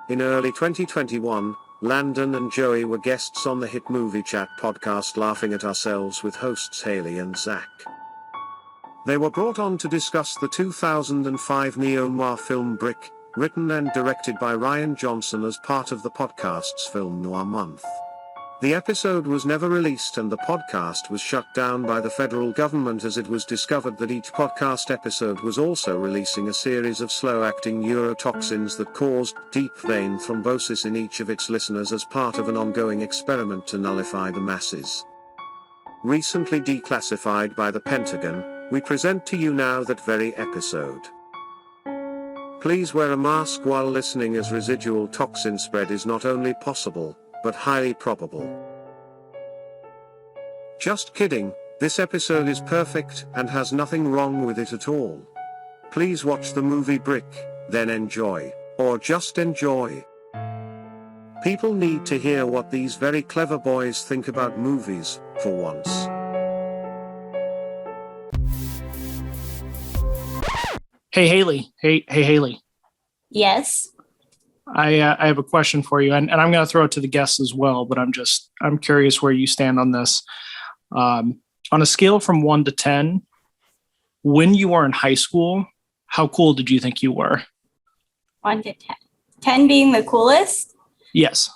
In early 2021, Landon and Joey were guests on the hit Movie Chat podcast Laughing at Ourselves with hosts Hayley and Zach. They were brought on to discuss the 2005 neo-noir film Brick, written and directed by Rian Johnson as part of the podcast's Film Noir Month. The episode was never released and the podcast was shut down by the federal government as it was discovered that each podcast episode was also releasing a series of slow-acting neurotoxins that caused deep vein thrombosis in each of its listeners as part of an ongoing experiment to nullify the masses. Recently declassified by the Pentagon, we present to you now that very episode. Please wear a mask while listening as residual toxin spread is not only possible, but highly probable. Just kidding, this episode is perfect and has nothing wrong with it at all. Please watch the movie Brick, then enjoy, or just enjoy. People need to hear what these very clever boys think about movies, for once. Hey Haley. Hey Haley. Yes. I have a question for you, and I'm going to throw it to the guests as well. But I'm curious where you stand on this. On a scale from 1 to 10, when you were in high school, how cool did you think you were? 1 to 10. 10 being the coolest? Yes.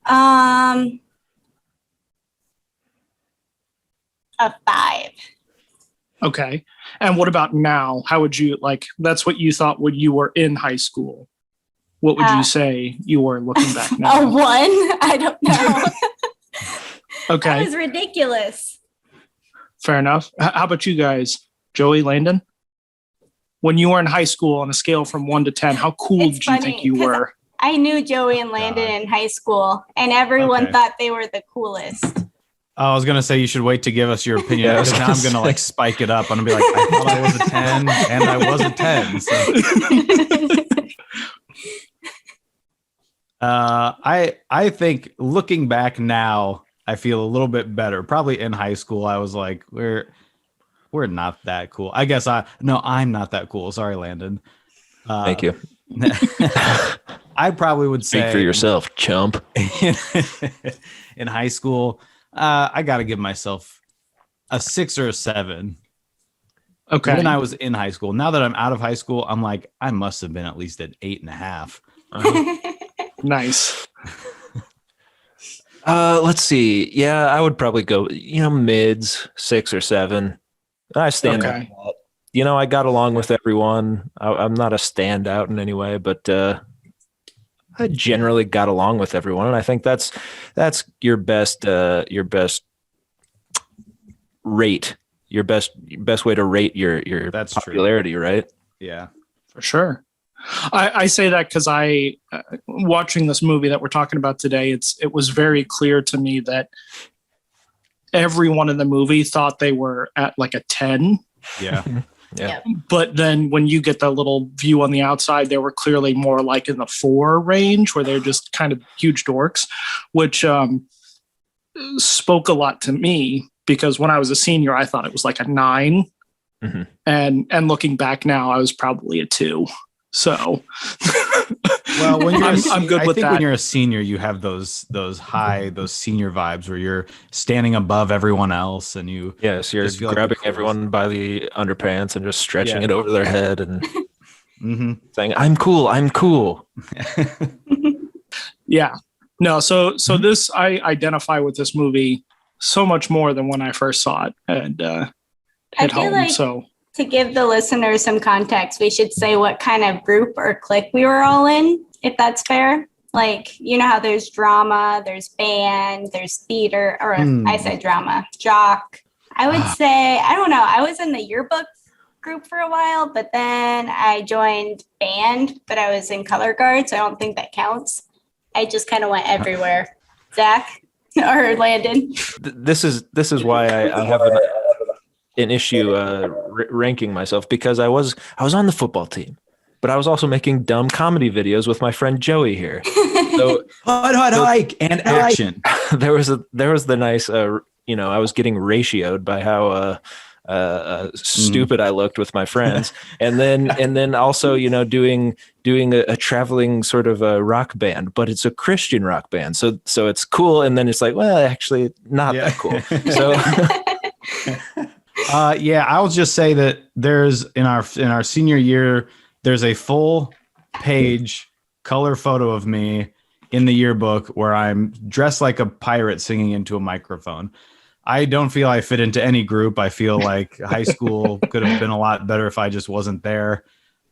A 5. Okay. And what about now? How would you that's what you thought when you were in high school. What would you say you were looking back now? A 1? I don't know. Okay. That was ridiculous. Fair enough. How about you guys? Joey, Landon? When you were in high school on a scale from 1 to 10, how cool did you think you were? I knew Joey and Landon in high school, and everyone thought they were the coolest. I was going to say you should wait to give us your opinion because now I'm going to spike it up. I'm going to be like, I thought I was a 10 and I was a 10. So. I think looking back now, I feel a little bit better. Probably in high school, I was like, we're not that cool. I guess I'm not that cool. Sorry, Landon. Thank you. I probably would say speak for yourself, chump. In high school, I got to give myself a 6 or a 7. Okay. When I was in high school. Now that I'm out of high school, I'm like, I must have been at least at 8.5. Nice. Let's see. Yeah, I would probably go, mids, 6 or 7. I stand by that. I got along with everyone. I'm not a standout in any way, but I generally got along with everyone, and I think that's your best rate, your best way to rate your that's popularity, true. Right? Yeah, for sure. I say that because watching this movie that we're talking about today, it was very clear to me that everyone in the movie thought they were at like a 10. Yeah. Yeah. But then when you get the little view on the outside, they were clearly more like in the 4 range where they're just kind of huge dorks, which spoke a lot to me because when I was a senior, I thought it was like a 9. Mm-hmm. And looking back now, I was probably a 2. So, well, when you're I'm good with that. When you're a senior, you have those senior vibes where you're standing above everyone else, and you're grabbing everyone by the underpants and just stretching it over their head and saying, "I'm cool, I'm cool." Yeah, no. So this I identify with this movie so much more than when I first saw it and hit home. To give the listeners some context, we should say what kind of group or clique we were all in, if that's fair. Like, how there's drama, there's band, there's theater, or I said drama, jock. I would say, I don't know, I was in the yearbook group for a while, but then I joined band, but I was in color guard, so I don't think that counts. I just kind of went everywhere. Zach or Landon? This is why I have an issue ranking myself, because I was on the football team, but I was also making dumb comedy videos with my friend Joey here. So hike and action. There was the nice I was getting ratioed by how stupid I looked with my friends. And then also, doing a traveling sort of a rock band, but it's a Christian rock band. So it's cool. And then it's like, well, actually not that cool. So I'll just say that there's in our senior year, there's a full page color photo of me in the yearbook where I'm dressed like a pirate singing into a microphone. I don't feel I fit into any group. I feel like high school could have been a lot better if I just wasn't there.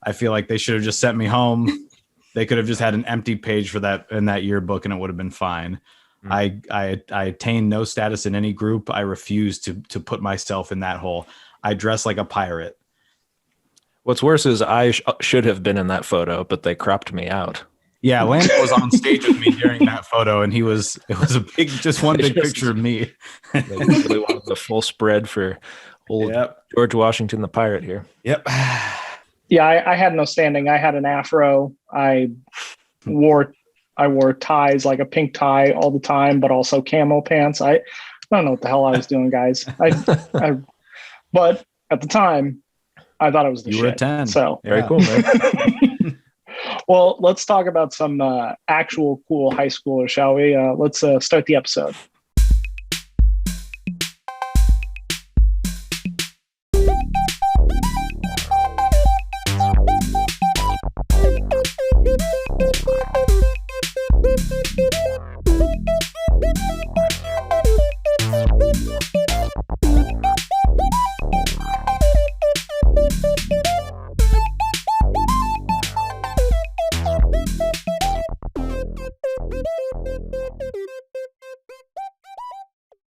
I feel like they should have just sent me home. They could have just had an empty page for that in that yearbook and it would have been fine. I attained no status in any group. I refuse to put myself in that hole. I dress like a pirate. What's worse is I should have been in that photo, but they cropped me out. Yeah, Landon was on stage with me during that photo, and it was a big, just one big picture of me. They really wanted the full spread for old George Washington the pirate here. Yep. Yeah, I had no standing. I had an afro. I wore ties, like a pink tie all the time, but also camo pants. I don't know what the hell I was doing, guys. But at the time, I thought it was the shit. You were a 10. So very cool, man. Well, let's talk about some actual cool high schoolers, shall we? Let's start the episode.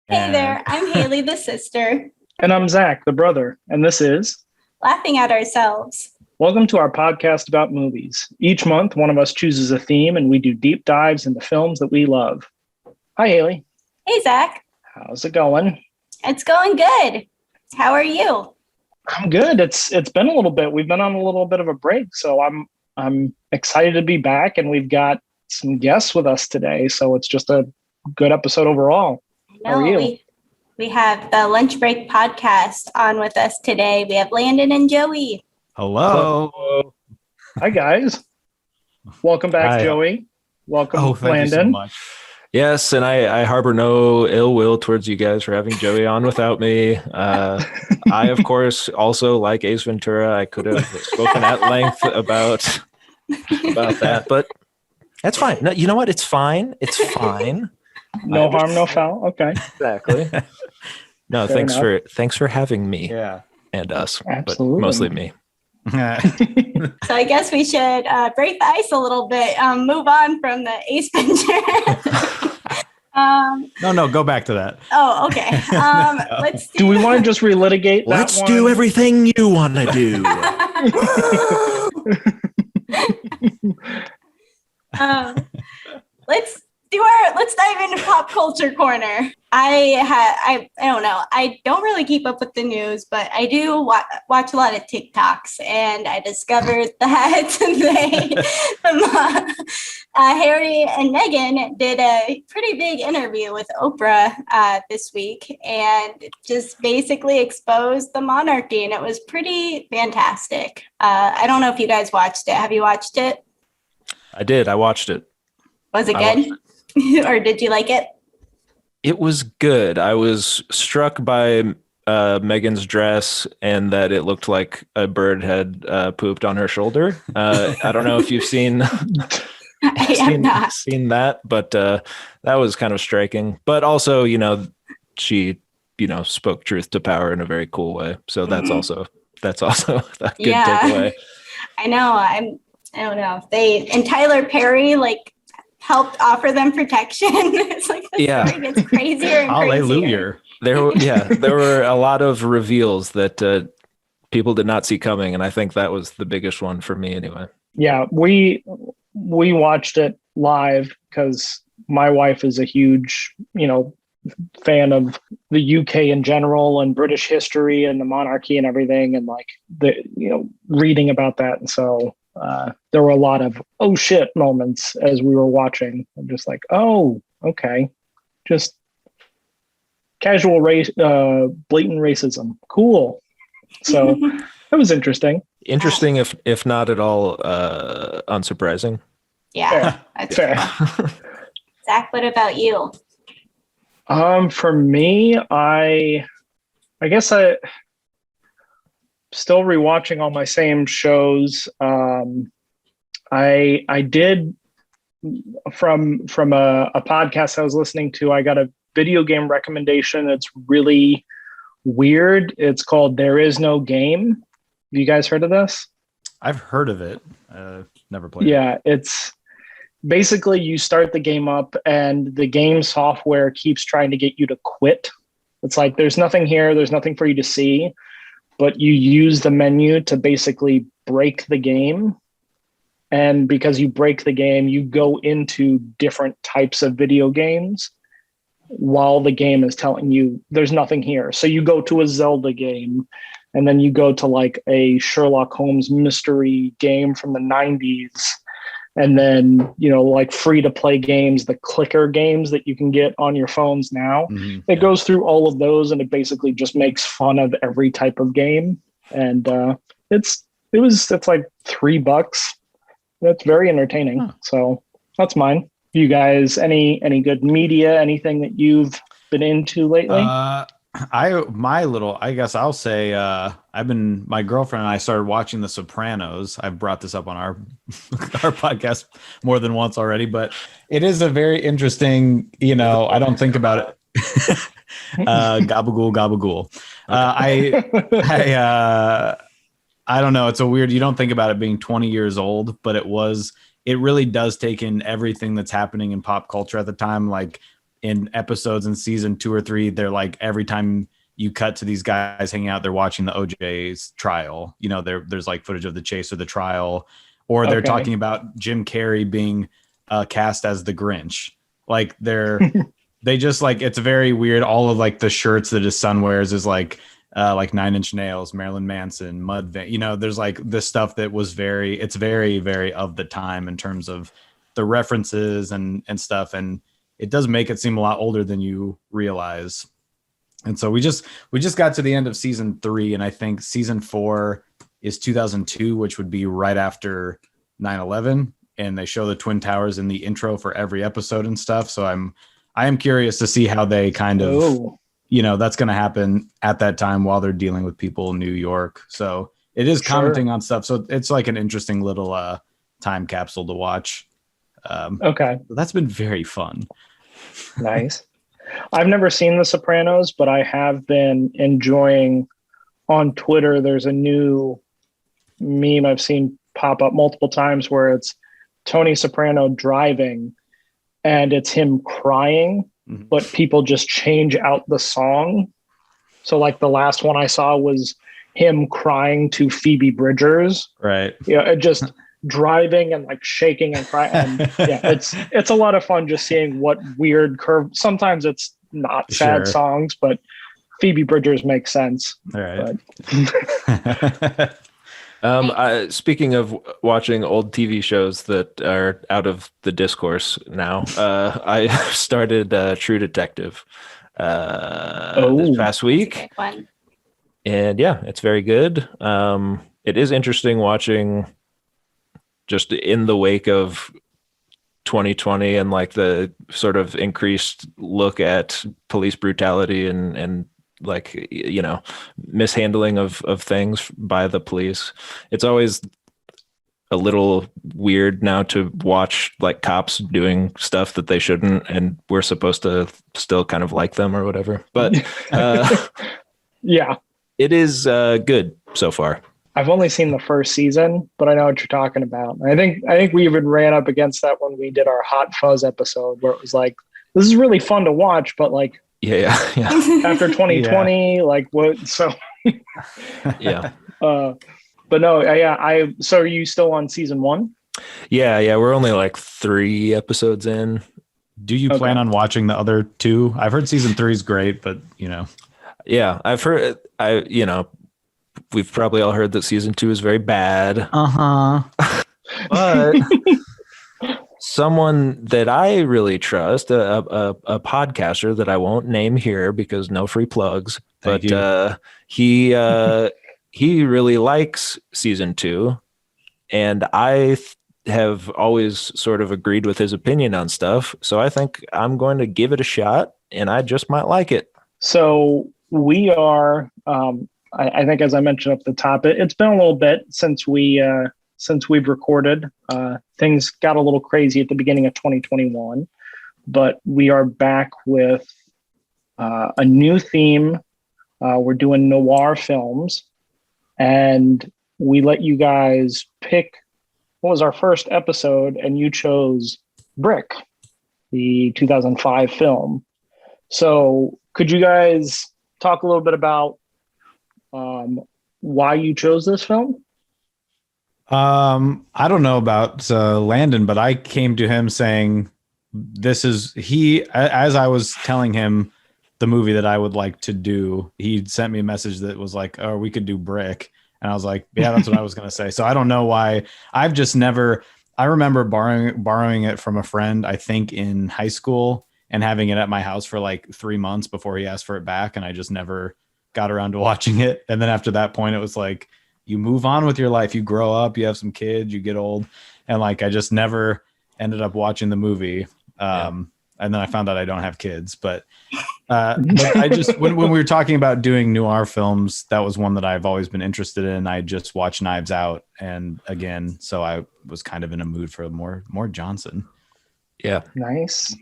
Hey there, I'm Hayley, the sister. And I'm Zach, the brother. And this is Laughing at Ourselves. Welcome to our podcast about movies. Each month, one of us chooses a theme and we do deep dives into films that we love. Hi, Hayley. Hey, Zach. How's it going? It's going good. How are you? I'm good. It's been a little bit. We've been on a little bit of a break, so I'm excited to be back, and we've got some guests with us today. So it's just a good episode overall. How are you? We have the Lunch Break podcast on with us today. We have Landon and Joey. Hello. Hi, guys. Welcome back, Hi. Joey. Welcome, Thank Landon. you so much. Yes, and I harbor no ill will towards you guys for having Joey on without me. I, of course, also like Ace Ventura. I could have spoken at length about that, but that's fine. No, you know what? It's fine. It's fine. No harm, no foul. Okay. Exactly. No, Fair thanks for having me Yeah. and us, Absolutely. but mostly me. So I guess we should break the ice a little bit, move on from the Ace Ventura. No, go back to that. Oh, okay. Let's Do we want to just relitigate that Let's one? do everything you want to do. Let's dive into pop culture corner. I don't know. I don't really keep up with the news, but I do watch a lot of TikToks, and I discovered that Harry and Meghan did a pretty big interview with Oprah this week, and just basically exposed the monarchy, and it was pretty fantastic. I don't know if you guys watched it. Have you watched it? I did. I watched it. Was it I good? Or did you like it? It was good. I was struck by Megan's dress and that it looked like a bird had pooped on her shoulder. I don't know if you've seen seen that, but that was kind of striking. But also, she, spoke truth to power in a very cool way. So that's also a good takeaway. I know. I don't know if and Tyler Perry helped offer them protection. It's like the story gets crazier and crazier. Hallelujah. There were a lot of reveals that people did not see coming, and I think that was the biggest one for me anyway. Yeah, we watched it live because my wife is a huge, fan of the UK in general and British history and the monarchy and everything, and reading about that. And so there were a lot of oh shit moments as we were watching. I'm just like, oh, okay, just casual race, blatant racism. Cool. So that was interesting. Interesting, if not at all unsurprising. Yeah, that's Fair. true. Zach, what about you? For me, I guess I still rewatching all my same shows. I did from a podcast I was listening to. I got a video game recommendation. It's really weird. It's called There Is No Game. Have you guys heard of this? I've heard of it. Never played. Yeah, it's basically you start the game up and the game software keeps trying to get you to quit. It's like there's nothing here, there's nothing for you to see, but you use the menu to basically break the game. And because you break the game, you go into different types of video games while the game is telling you there's nothing here. So you go to a Zelda game, and then you go to like a Sherlock Holmes mystery game from the 90s. And then, like free to play games, the clicker games that you can get on your phones now. Mm-hmm. It goes through all of those, and it basically just makes fun of every type of game. And it's like $3. That's very entertaining. Huh. So that's mine. You guys, any good media, anything that you've been into lately? I guess I'll say my girlfriend and I started watching The Sopranos. I've brought this up on our podcast more than once already, but it is a very interesting, I don't think about it. Gabagool, gabagool. I don't know. It's a weird, you don't think about it being 20 years old, but it really does take in everything that's happening in pop culture at the time. Like in episodes in season 2 or 3, they're like, every time you cut to these guys hanging out, they're watching the OJ's trial. There's like footage of the chase or the trial, or they're talking about Jim Carrey being cast as the Grinch. Like they just like, it's very weird. All of like the shirts that his son wears is like 9 Inch Nails, Marilyn Manson, Mudvayne. There's like this stuff that was it's very, very of the time in terms of the references and stuff. And it does make it seem a lot older than you realize. And so we just got to the end of season 3, and I think season 4 is 2002, which would be right after 9/11. And they show the Twin Towers in the intro for every episode and stuff. So I am curious to see how they kind of, that's going to happen at that time while they're dealing with people in New York. So it is commenting on stuff. So it's like an interesting little time capsule to watch. Okay. That's been very fun. Nice. I've never seen The Sopranos, but I have been enjoying on Twitter. There's a new meme I've seen pop up multiple times where it's Tony Soprano driving and it's him crying, but people just change out the song. So like the last one I saw was him crying to Phoebe Bridgers. Right. Yeah. It just driving and like shaking and crying. And yeah, it's a lot of fun just seeing what weird curve. Sometimes it's not sad songs, but Phoebe Bridgers makes sense. All right. Speaking of watching old TV shows that are out of the discourse now, I started True Detective this past week. And yeah, it's very good. It is interesting watching just in the wake of 2020 and like the sort of increased look at police brutality and like, mishandling of things by the police. It's always a little weird now to watch like cops doing stuff that they shouldn't, and we're supposed to still kind of like them or whatever. But yeah, it is good so far. I've only seen the first season, but I know what you're talking about. I think we even ran up against that when we did our Hot Fuzz episode, where it was like, this is really fun to watch, but like, yeah. After 2020, like what? So, yeah. But no, yeah. So are you still on season 1? Yeah. We're only like 3 episodes in. Do you plan on watching the other 2? I've heard season 3 is great, but Yeah, I've heard. We've probably all heard that season 2 is very bad. But someone that I really trust, a podcaster that I won't name here because no free plugs, but he he really likes season 2, and I have always sort of agreed with his opinion on stuff. So I think I'm going to give it a shot, and I just might like it. So we are, I think, as I mentioned up the top, it's been a little bit since we've recorded. Things got a little crazy at the beginning of 2021, but we are back with a new theme. We're doing noir films, and we let you guys pick what was our first episode, and you chose Brick, the 2005 film. So could you guys talk a little bit about why you chose this film? I don't know about Landon, but I came to him saying as I was telling him the movie that I would like to do, he sent me a message that was like, oh, we could do Brick. And I was like, yeah, that's what I was going to say. So I don't know why. I've just never, I remember borrowing it from a friend, I think in high school, and having it at my house for like 3 months before he asked for it back. And I just never got around to watching it. And then after that point, it was like, you move on with your life. You grow up, you have some kids, you get old. And like, I just never ended up watching the movie. And then I found out I don't have kids, but I just, when we were talking about doing noir films, that was one that I've always been interested in. I just watched Knives Out, and again, so I was kind of in a mood for more Johnson. Yeah. Nice.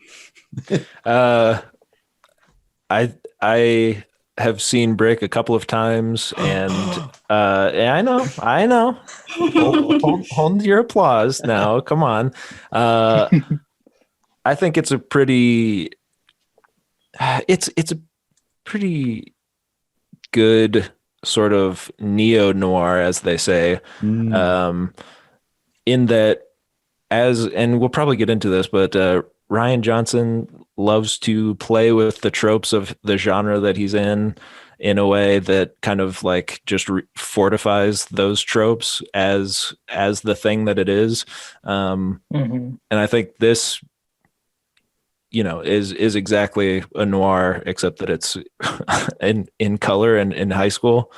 I have seen Brick a couple of times, and I know. Hold your applause now. Come on. I think it's a pretty good sort of neo-noir, as they say, in that, and we'll probably get into this, but Rian Johnson loves to play with the tropes of the genre that he's in a way that kind of like just fortifies those tropes as the thing that it is. And I think this, is exactly a noir, except that it's in color and in high school,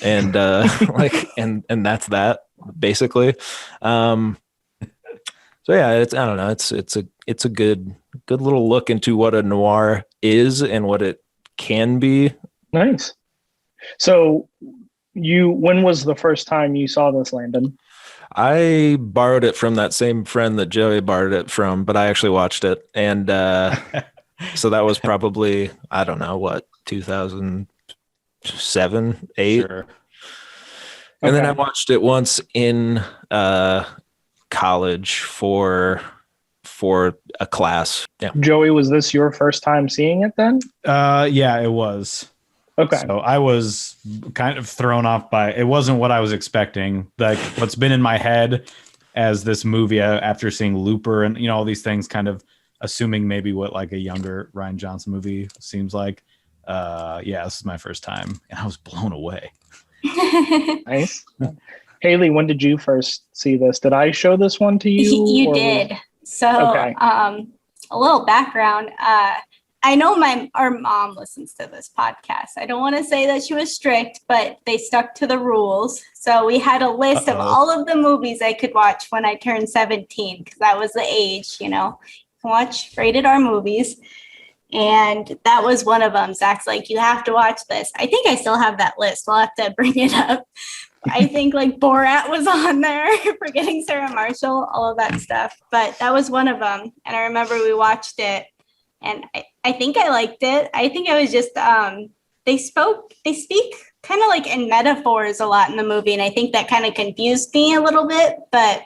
and and that's that basically. So yeah, I don't know. It's a good little look into what a noir is and what it can be. Nice. So when was the first time you saw this, Landon? I borrowed it from that same friend that Joey borrowed it from, but I actually watched it. And so that was probably, I don't know, what, 2007, 8? Sure. And then I watched it once in college for a class. Yeah. Joey, was this your first time seeing it then? Yeah, it was. Okay. So I was kind of thrown off by, it wasn't what I was expecting. Like what's been in my head as this movie after seeing Looper and, all these things, kind of assuming maybe what like a younger Rian Johnson movie seems like. Yeah, this is my first time and I was blown away. Nice. Haley, when did you first see this? Did I show this one to you? You did. So, okay. A little background. I know our mom listens to this podcast. I don't want to say that she was strict, but they stuck to the rules. So we had a list of all of the movies I could watch when I turned 17, because that was the age, you can watch rated R movies. And that was one of them. Zach's like, you have to watch this. I think I still have that list. We'll have to bring it up. I think like Borat was on there, Forgetting Sarah Marshall, all of that stuff. But that was one of them. And I remember we watched it. And I think I liked it. I think it was just, they speak kind of like in metaphors a lot in the movie. And I think that kind of confused me a little bit, but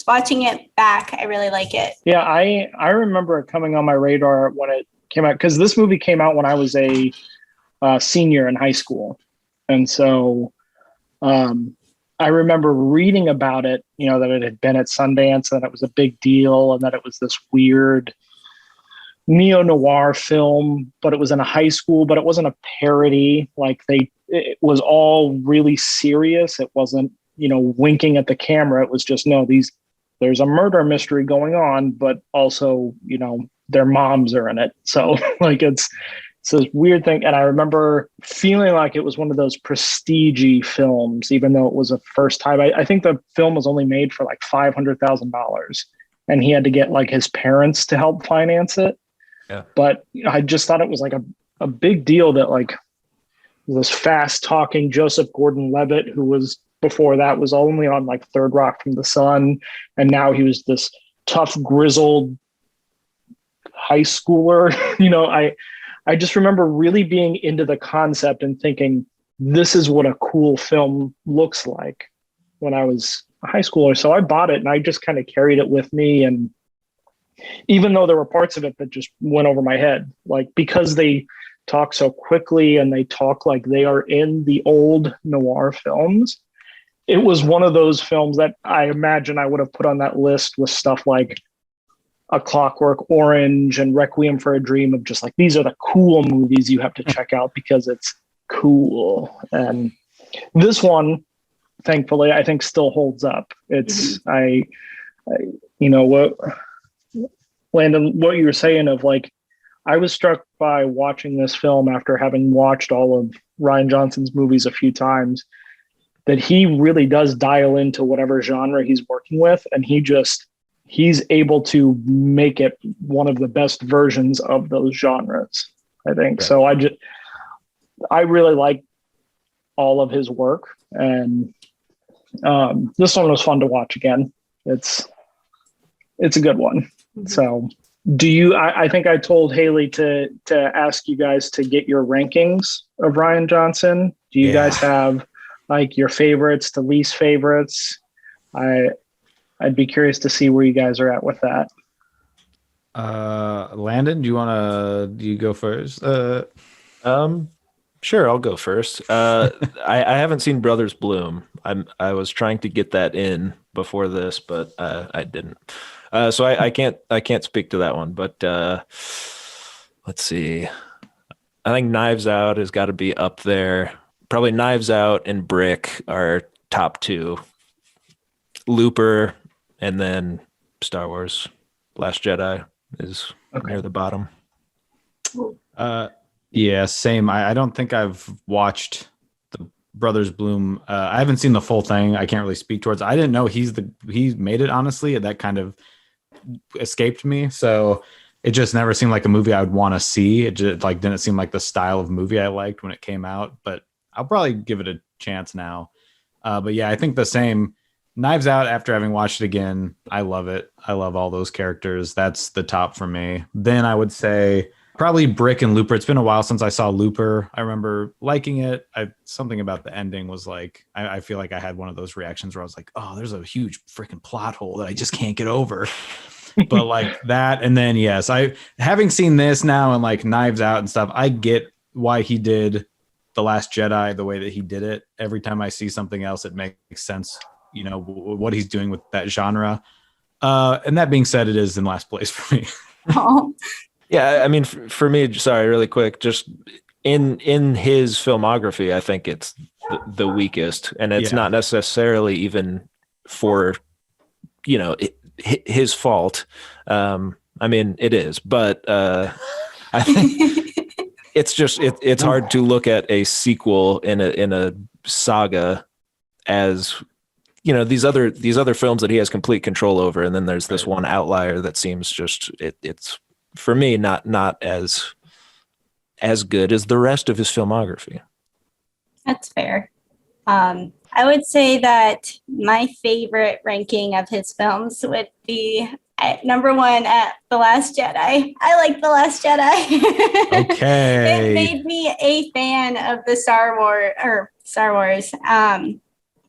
watching it back, I really like it. Yeah, I remember it coming on my radar when it came out, because this movie came out when I was a senior in high school. And so I remember reading about it, that it had been at Sundance and it was a big deal and that it was this weird neo-noir film, but it was in a high school, but it wasn't a parody. Like it was all really serious. It wasn't, winking at the camera. It was just, there's a murder mystery going on, but also, their moms are in it. So like it's it's this weird thing. And I remember feeling like it was one of those prestige films, even though it was a first time. I think the film was only made for like $500,000 and he had to get like his parents to help finance it. Yeah. But I just thought it was like a big deal that like this fast talking Joseph Gordon-Levitt, who was before that was only on like Third Rock from the Sun. And now he was this tough, grizzled high schooler. I just remember really being into the concept and thinking, this is what a cool film looks like when I was a high schooler. So I bought it and I just kind of carried it with me. And even though there were parts of it that just went over my head, like because they talk so quickly and they talk like they are in the old noir films, it was one of those films that I imagine I would have put on that list with stuff like A Clockwork Orange and Requiem for a Dream, of just like, these are the cool movies you have to check out because it's cool. And this one, thankfully, I think still holds up. It's, what, Landon, what you were saying of like, I was struck by watching this film after having watched all of Rian Johnson's movies a few times, that he really does dial into whatever genre he's working with. And he's able to make it one of the best versions of those genres, I think. Right. So I really like all of his work. And this one was fun to watch again. It's a good one. Mm-hmm. So I think I told Hayley to ask you guys to get your rankings of Rian Johnson. Do you guys have like your favorites to least favorites? I'd be curious to see where you guys are at with that. Landon, do you go first? Sure, I'll go first. I haven't seen Brothers Bloom. I was trying to get that in before this, but I didn't. So I can't speak to that one. But let's see. I think Knives Out has got to be up there. Probably Knives Out and Brick are top two. Looper and then Star Wars Last Jedi is near the bottom. Yeah, same. I don't think I've watched the Brothers Bloom. I haven't seen the full thing. I can't really speak towards. I didn't know he made it, honestly. That kind of escaped me. So it just never seemed like a movie I would want to see. It just like didn't seem like the style of movie I liked when it came out, but I'll probably give it a chance now. But yeah, I think the same. Knives Out, after having watched it again, I love it. I love all those characters. That's the top for me. Then I would say probably Brick and Looper. It's been a while since I saw Looper. I remember liking it. Something about the ending was like, I feel like I had one of those reactions where I was like, oh, there's a huge freaking plot hole that I just can't get over. But like that. And then, yes, having seen this now and like Knives Out and stuff, I get why he did The Last Jedi the way that he did it. Every time I see something else, it makes sense. What he's doing with that genre. And that being said, it is in last place for me. Oh. Yeah, I mean, for me, sorry, really quick, just in his filmography, I think it's the weakest, and it's not necessarily even for, his fault. I mean, it is, but I think it's just it's hard to look at a sequel in a saga as these other films that he has complete control over, and then there's this one outlier that seems just it's for me not as good as the rest of his filmography. That's fair. I would say that my favorite ranking of his films would be at number one at The Last Jedi. I like The Last Jedi. Okay. It made me a fan of the Star Wars.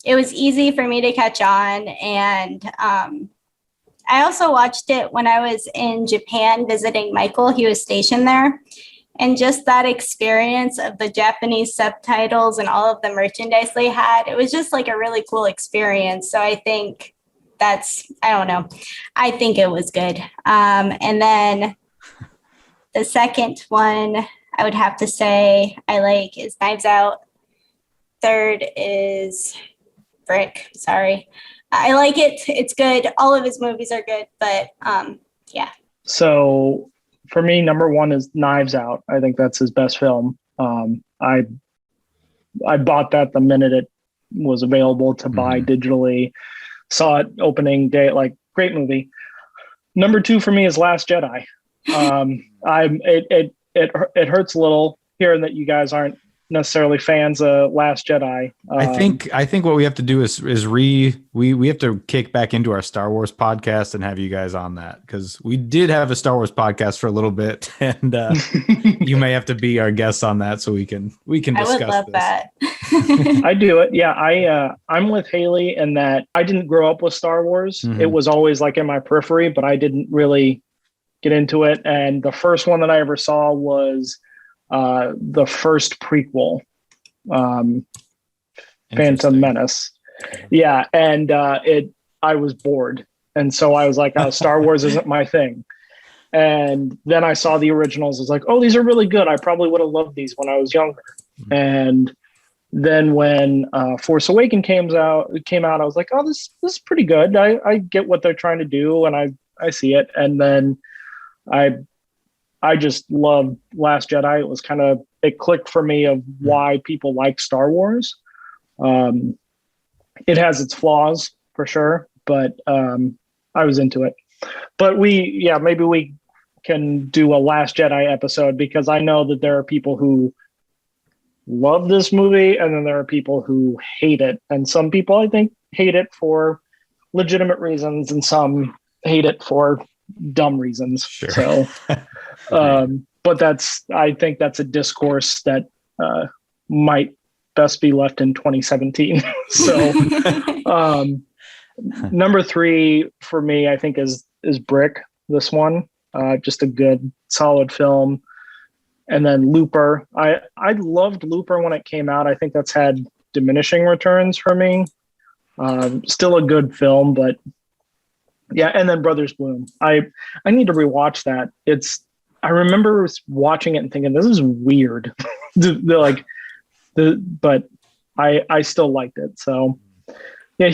It was easy for me to catch on, and I also watched it when I was in Japan visiting Michael. He was stationed there. And just that experience of the Japanese subtitles and all of the merchandise they had, it was just like a really cool experience. So I think I don't know. I think it was good. And then the second one I would have to say I like is Knives Out. Third is Brick. Sorry. I like it. It's good. All of his movies are good, but yeah. So for me, number one is Knives Out. I think that's his best film. I bought that the minute it was available to buy digitally. Saw it opening day, like great movie. Number two for me is Last Jedi. It hurts a little hearing that you guys aren't necessarily fans of Last Jedi. I think what we have to do is we have to kick back into our Star Wars podcast and have you guys on that, because we did have a Star Wars podcast for a little bit, and you may have to be our guest on that so we can discuss. I would love this. that. I do it. Yeah, I'm with Hayley in that I didn't grow up with Star Wars. Mhm. It was always like in my periphery, but I didn't really get into it. And the first one that I ever saw was the first prequel, Phantom Menace. Yeah, and I was bored, and so I was like, oh, Star Wars isn't my thing. And then I saw the originals. I was like, oh, these are really good. I probably would have loved these when I was younger. And then when Force Awakens came out, I was like, oh, this is pretty good. I get what they're trying to do, and I see it. And then I just loved Last Jedi. It was it clicked for me of why people like Star Wars. It has its flaws for sure, but I was into it. But maybe we can do a Last Jedi episode, because I know that there are people who love this movie and then there are people who hate it. And some people, I think, hate it for legitimate reasons and some hate it for dumb reasons. Sure. So, but I think that's a discourse that might best be left in 2017. So, number three for me, I think is Brick. This one, just a good, solid film. And then Looper. I loved Looper when it came out. I think that's had diminishing returns for me. Still a good film, but yeah. And then Brothers Bloom. I need to rewatch that. I remember watching it and thinking, this is weird. But I still liked it. So yeah,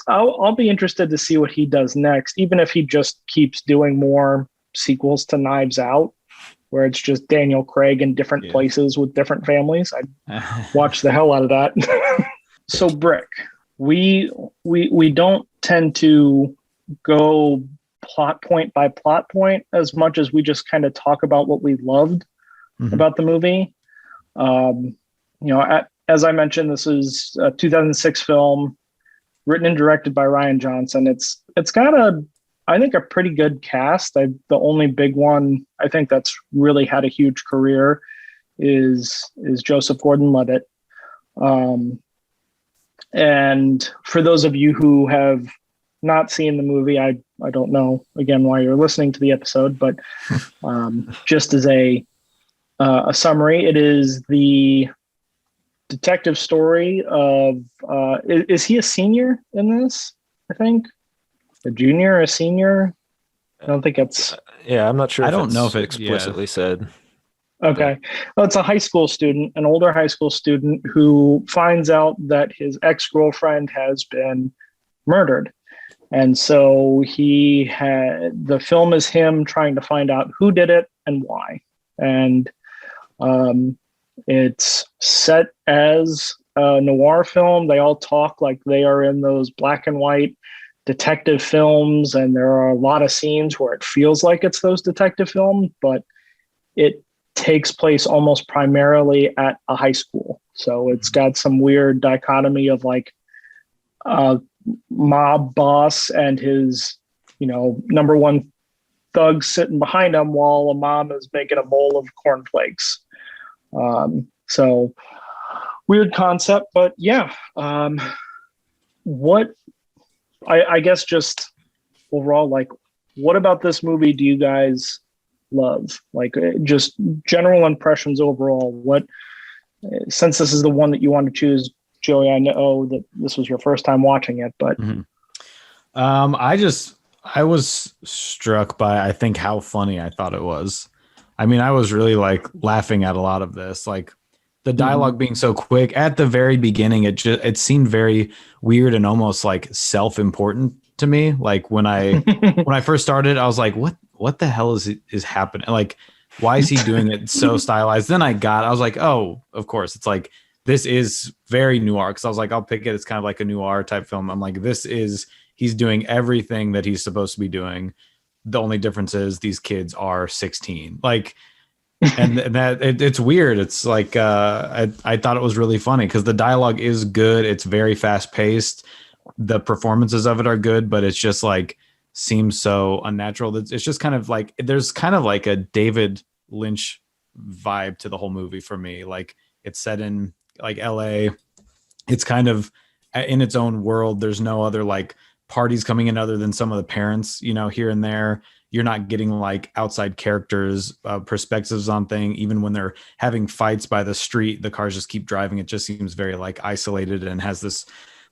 I'll be interested to see what he does next, even if he just keeps doing more sequels to Knives Out, where it's just Daniel Craig in different places with different families. I'd watch the hell out of that. So Brick, we don't tend to go plot point by plot point as much as we just kind of talk about what we loved about the movie. As I mentioned, this is a 2006 film written and directed by Rian Johnson. It's got I think a pretty good cast. The only big one I think that's really had a huge career is Joseph Gordon-Levitt. And for those of you who have not seen the movie, I don't know again why you're listening to the episode, but just as a summary, it is the detective story of is he a senior in this? I think. A junior, a senior? I don't think it's... Yeah, I'm not sure. I don't know if it's explicitly said. Okay. Well, it's a high school student, an older high school student who finds out that his ex-girlfriend has been murdered. And so the film is him trying to find out who did it and why. And it's set as a noir film. They all talk like they are in those black and white detective films, and there are a lot of scenes where it feels like it's those detective films, but it takes place almost primarily at a high school. So it's got some weird dichotomy of like a mob boss and his, number one thug sitting behind him while a mom is making a bowl of cornflakes. So weird concept, but yeah. I guess just overall, like, what about this movie do you guys love? Like, just general impressions overall. Since this is the one that you want to choose, Joey, I know that this was your first time watching it, but I was struck by, I think, how funny I thought it was. I mean, I was really like laughing at a lot of this, like the dialogue being so quick at the very beginning. It seemed very weird and almost like self-important to me. Like when I first started, I was like, what the hell is happening? Like, why is he doing it so stylized? Then I was like, oh, of course. It's like, this is very noir. Cause I was like, I'll pick it. It's kind of like a noir type film. I'm like, he's doing everything that he's supposed to be doing. The only difference is these kids are 16. Like, and that it's weird. It's like, I thought it was really funny because the dialogue is good. It's very fast paced. The performances of it are good, but it's just like, seems so unnatural. It's just kind of like, there's kind of like a David Lynch vibe to the whole movie for me. Like, it's set in like LA. It's kind of in its own world. There's no other like parties coming in other than some of the parents, here and there. You're not getting like outside characters, perspectives on things. Even when they're having fights by the street, the cars just keep driving. It just seems very like isolated and has this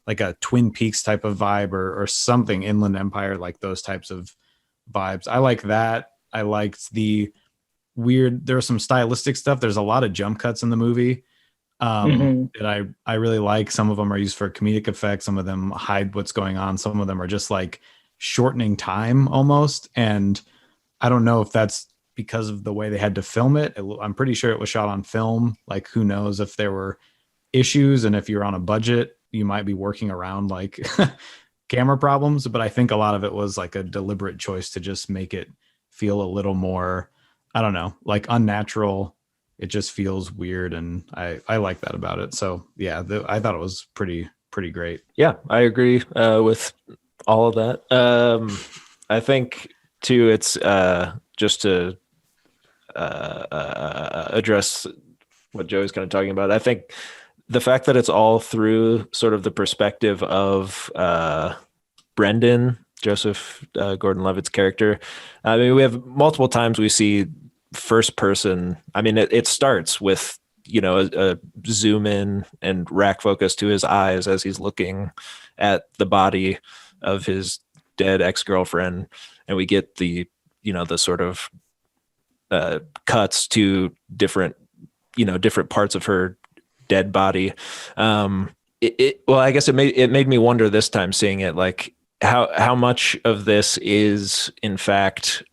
like a Twin Peaks type of vibe or something, Inland Empire, like those types of vibes. I like that. I liked the weird, there was some stylistic stuff. There's a lot of jump cuts in the movie that I really like. Some of them are used for comedic effect. Some of them hide what's going on. Some of them are just like shortening time almost. And I don't know if that's because of the way they had to film it. I'm pretty sure it was shot on film. Like, who knows if there were issues, and if you're on a budget, you might be working around like camera problems. But I think a lot of it was like a deliberate choice to just make it feel a little more, I don't know, like unnatural. It just feels weird. And I like that about it. So yeah, I thought it was pretty great. Yeah, I agree with all of that. I think too, it's just to address what Joey's kind of talking about. I think the fact that it's all through sort of the perspective of Brendan, Joseph Gordon-Levitt's character. I mean, we have multiple times we see first person. I mean, it starts with, a zoom in and rack focus to his eyes as he's looking at the body of his dead ex-girlfriend. And we get the sort of cuts to different parts of her dead body. Well, I guess it made me wonder this time seeing it, like how much of this is in fact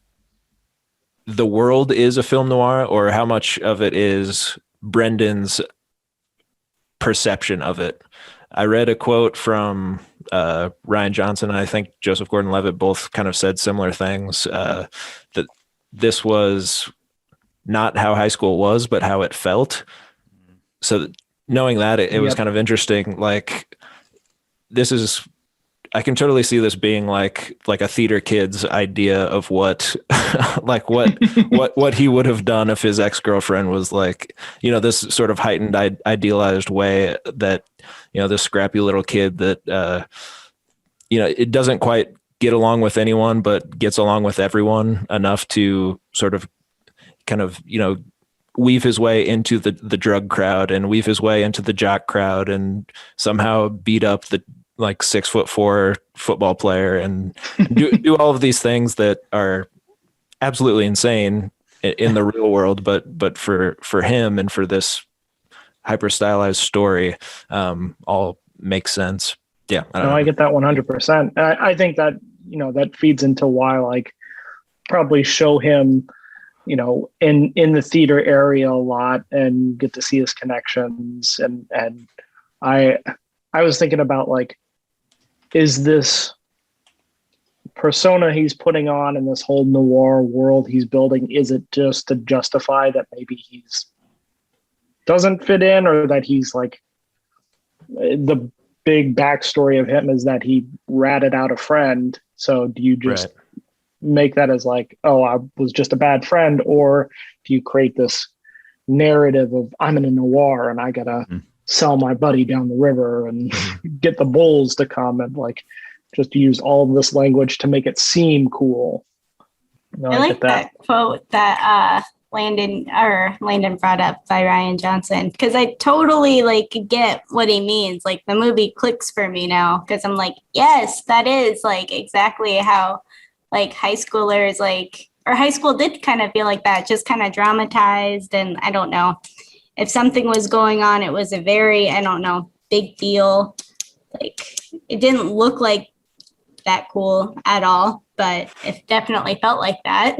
the world is a film noir, or how much of it is Brendan's perception of it. I read a quote from Rian Johnson, and I think Joseph Gordon-Levitt both kind of said similar things, that this was not how high school was, but how it felt. So knowing that, it was kind of interesting. Like, I can totally see this being like a theater kid's idea of what he would have done if his ex-girlfriend was like, this sort of heightened, idealized way that, this scrappy little kid that, it doesn't quite get along with anyone, but gets along with everyone enough to sort of kind of, weave his way into the drug crowd and weave his way into the jock crowd and somehow beat up the like 6'4" football player and do all of these things that are absolutely insane in the real world, but for him and for this hyper stylized story, all makes sense. Yeah, I get that 100%. I think that that feeds into why like probably show him in the theater area a lot and get to see his connections. And I was thinking about like, is this persona he's putting on in this whole noir world he's building, is it just to justify that maybe he's doesn't fit in, or that he's like, the big backstory of him is that he ratted out a friend? So do you just make that as like, oh, I was just a bad friend, or do you create this narrative of I'm in a noir and I gotta sell my buddy down the river and get the bulls to come and like just use all of this language to make it seem cool? I like that quote that Landon brought up by Rian Johnson, because I totally like get what he means. Like, the movie clicks for me now, because I'm like, yes, that is like exactly how like high schoolers or high school did kind of feel like that, just kind of dramatized. And I don't know, if something was going on, it was a very, big deal. Like, it didn't look like that cool at all, but it definitely felt like that.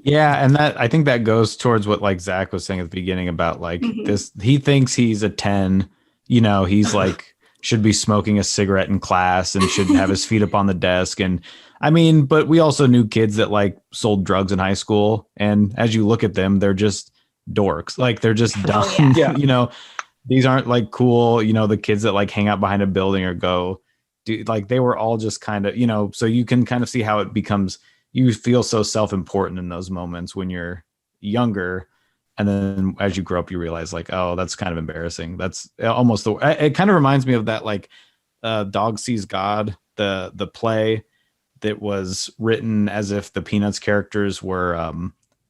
Yeah, and that I think that goes towards what like Zach was saying at the beginning about like this. He thinks he's a 10. You know, he's like should be smoking a cigarette in class and should have his feet up on the desk. And I mean, but we also knew kids that like sold drugs in high school, and as you look at them, they're just dorks. Like they're just dumb. Yeah. You know, these aren't like cool. You know, the kids that like hang out behind a building or go. Dude, like they were all just kind of, you know, so you can kind of see how it becomes, you feel so self-important in those moments when you're younger. And then as you grow up, you realize like, oh, that's kind of embarrassing. That's almost it kind of reminds me of that, like Dog Sees God, the play that was written as if the Peanuts characters were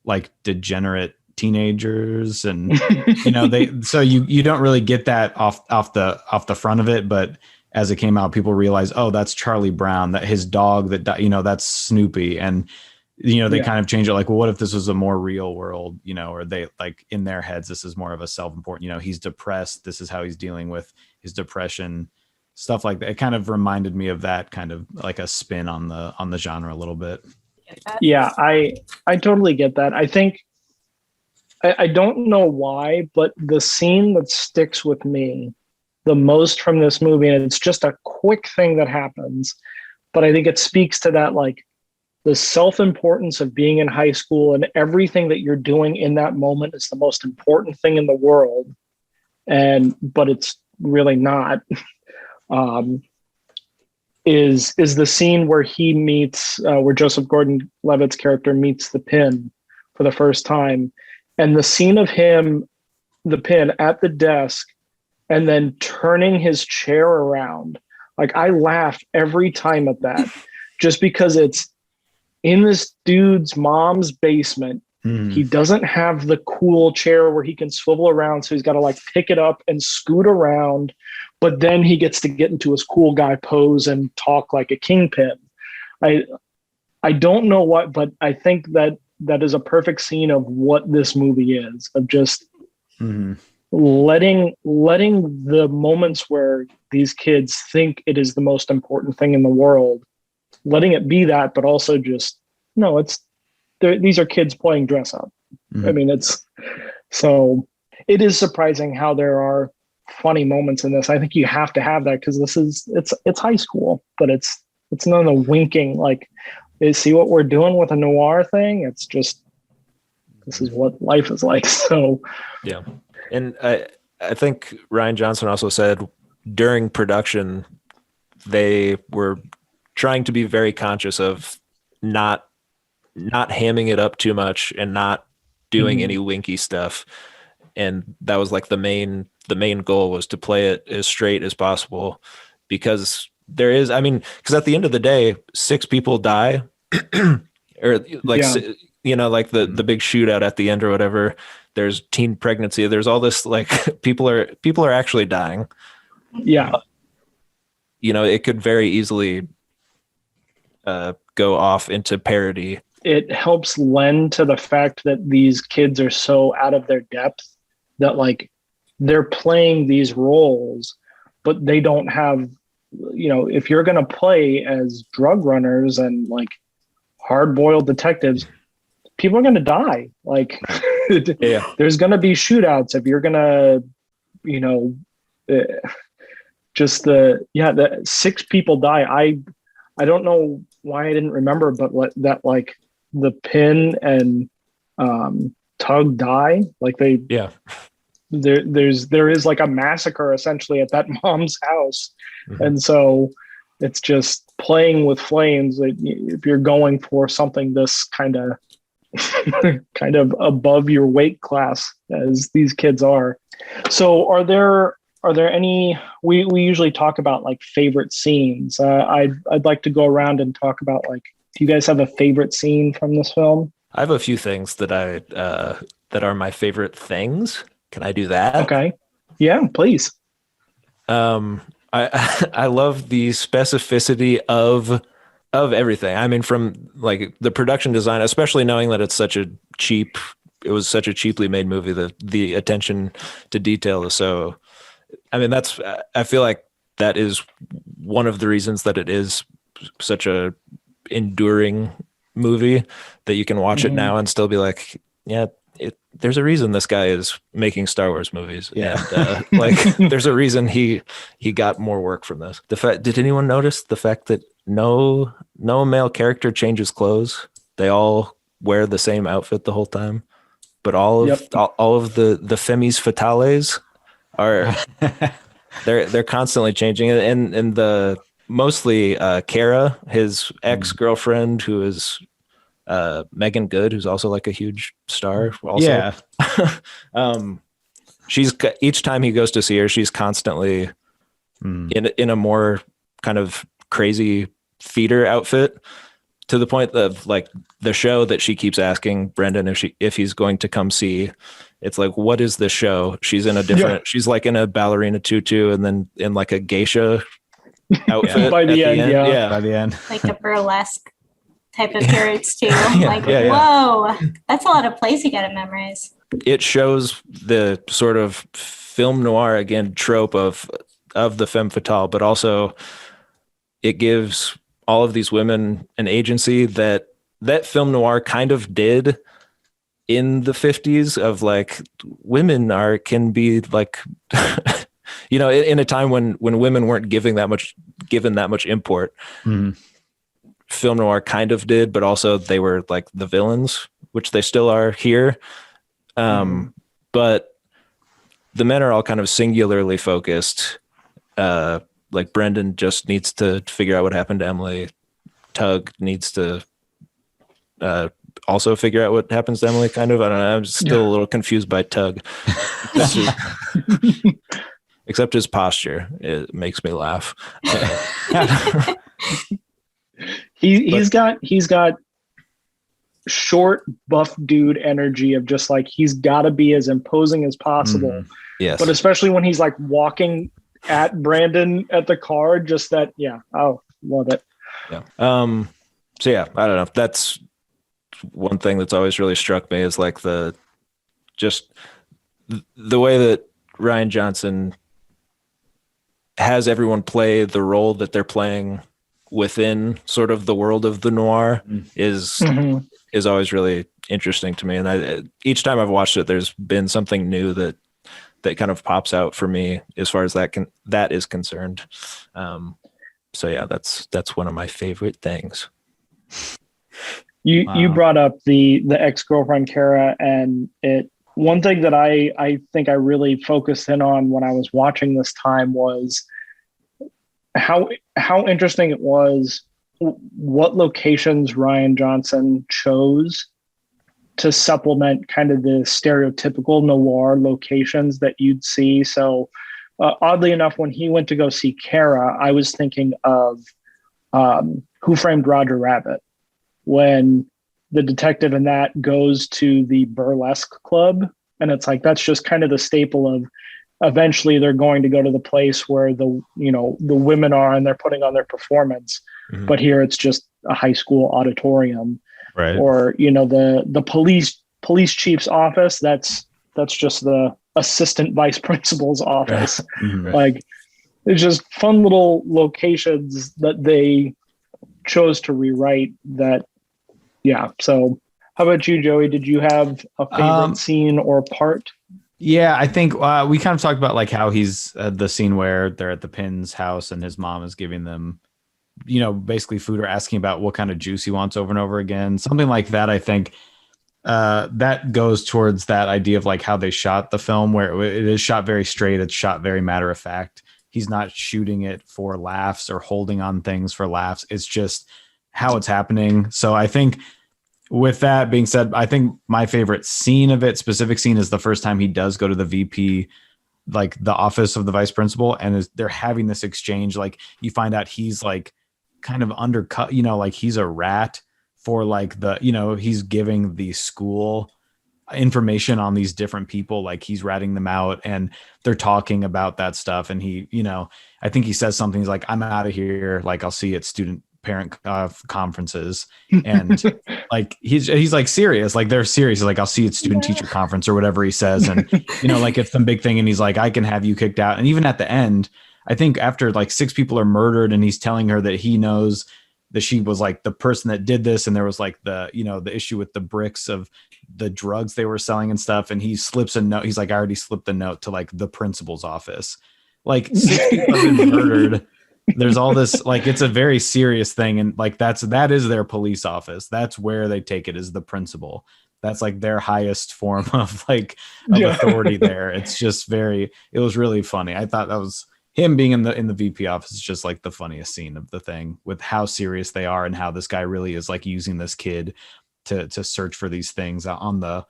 like degenerate teenagers. And, you know, so you don't really get that off the front of it, but as it came out, people realized, oh, that's Charlie Brown, that his dog that, you know, that's Snoopy. And, you know, they kind of change it. Like, well, what if this was a more real world, you know, or they like in their heads, this is more of a self-important, you know, he's depressed. This is how he's dealing with his depression, stuff like that. It kind of reminded me of that kind of like a spin on the genre a little bit. Yeah, I totally get that. I think, I don't know why, but the scene that sticks with me the most from this movie, and it's just a quick thing that happens, but I think it speaks to that, like the self-importance of being in high school and everything that you're doing in that moment is the most important thing in the world. But it's really not, is the scene where he meets, where Joseph Gordon-Levitt's character meets the Pin for the first time. And the scene of him, the Pin at the desk, and then turning his chair around. Like I laugh every time at that, just because it's in this dude's mom's basement. He doesn't have the cool chair where he can swivel around. So he's got to like pick it up and scoot around, but then he gets to get into his cool guy pose and talk like a kingpin. I don't know what, but I think that is a perfect scene of what this movie is, of just letting the moments where these kids think it is the most important thing in the world, letting it be that, but also just, no, these are kids playing dress up. I mean, it is surprising how there are funny moments in this. I think you have to have that because it's high school, but it's none of the winking, like, see what we're doing with a noir thing. It's just, this is what life is like. So, yeah. And I think Rian Johnson also said during production, they were trying to be very conscious of not hamming it up too much and not doing any winky stuff. And that was like the main goal was to play it as straight as possible, because there is, I mean, because at the end of the day, 6 people die or like, you know, like the big shootout at the end or whatever, there's teen pregnancy. There's all this, like people are actually dying. Yeah. You know, it could very easily go off into parody. It helps lend to the fact that these kids are so out of their depth that like they're playing these roles, but they don't have, you know, if you're going to play as drug runners and like hard-boiled detectives, people are going to die. Like there's going to be shootouts. If you're going to, you know, the 6 people die. I don't know why I didn't remember, but that like the Pin and Tug die. Like there is like a massacre essentially at that mom's house. And so it's just playing with flames. If you're going for something this kind of above your weight class as these kids are. So are there any, we usually talk about like favorite scenes. I'd like to go around and talk about, like, do you guys have a favorite scene from this film? I have a few things that that are my favorite things. Can I do that? Okay. Yeah, please. I love the specificity of everything. I mean, from like the production design, especially knowing that it was such a cheaply made movie, the attention to detail is so, I mean, I feel like that is one of the reasons that it is such a enduring movie that you can watch it now and still be like, yeah, there's a reason this guy is making Star Wars movies. Yeah. And, like there's a reason he got more work from this. Did anyone notice the fact that no male character changes clothes? They all wear the same outfit the whole time, but all of the femmes fatales are they're constantly changing it. And the mostly Kara, his ex-girlfriend, who is Megan Good, who's also like a huge star. Also. Yeah. She's each time he goes to see her, she's constantly in a more kind of crazy theater outfit, to the point of like the show that she keeps asking Brendan if he's going to come see. It's like, what is this show? She's in a different. She's like in a ballerina tutu and then in like a geisha outfit by the end. By the end, like a burlesque type of appearance too. Yeah. Whoa, that's a lot of plays you got to memorize. It shows the sort of film noir again trope of the femme fatale, but also it gives all of these women an agency that film noir kind of did in the 50s, of like women can be like you know, in a time when women weren't given that much import. Film noir kind of did, but also they were like the villains, which they still are here. But the men are all kind of singularly focused. Like Brendan just needs to figure out what happened to Emily. Tug needs to also figure out what happens to Emily, kind of. I don't know. I'm still a little confused by Tug. Except his posture. It makes me laugh. He's got short, buff dude energy of just like, he's got to be as imposing as possible. Yes. But especially when he's like walking at Brandon at the car, just that, love it. Yeah. So yeah, I don't know. That's one thing that's always really struck me, is like the way that Rian Johnson has everyone play the role that they're playing within sort of the world of the noir is always really interesting to me. And each time I've watched it, there's been something new that kind of pops out for me as far as that is concerned. So yeah, that's one of my favorite things. You brought up the ex-girlfriend Kara, and one thing that I think I really focused in on when I was watching this time was how interesting it was what locations Rian Johnson chose to supplement kind of the stereotypical noir locations that you'd see. So oddly enough, when he went to go see Kara, I was thinking of Who Framed Roger Rabbit, when the detective in that goes to the burlesque club. And it's like, that's just kind of the staple of eventually they're going to go to the place where the women are and they're putting on their performance. But here it's just a high school auditorium. Right. Or, the police chief's office, that's just the assistant vice principal's office. Like, it's just fun little locations that they chose to rewrite that. Yeah. So how about you, Joey? Did you have a favorite scene or part? Yeah, I think we kind of talked about like how he's the scene where they're at the Pin's house and his mom is giving them, basically food, or asking about what kind of juice he wants over and over again. Something like that. I think that goes towards that idea of like how they shot the film, where it is shot very straight. It's shot very matter of fact. He's not shooting it for laughs or holding on things for laughs. It's just how it's happening. So I think, with that being said, I think my favorite specific scene is the first time he does go to the VP, like the office of the vice principal, and they're having this exchange. Like, you find out he's like kind of undercut, like he's a rat for like he's giving the school information on these different people, like he's ratting them out, and they're talking about that stuff. And he, I think he says something, he's like, I'm out of here. Like, I'll see you at student parent conferences. And like he's like serious, like they're serious, like I'll see you at student teacher conference or whatever he says. And like it's some big thing, and he's like, I can have you kicked out. And even at the end, I think after like 6 people are murdered and he's telling her that he knows that she was like the person that did this, and there was like the issue with the bricks of the drugs they were selling and stuff, and he slips a note. He's like, I already slipped the note to like the principal's office. Like 6 people have been murdered. There's all this, like, it's a very serious thing, and like that is their police office. That's where they take it, is the principal. That's like their highest form of authority there. It's just it was really funny. I thought that was him being in the VP office is just like the funniest scene of the thing, with how serious they are and how this guy really is like using this kid to search for these things on the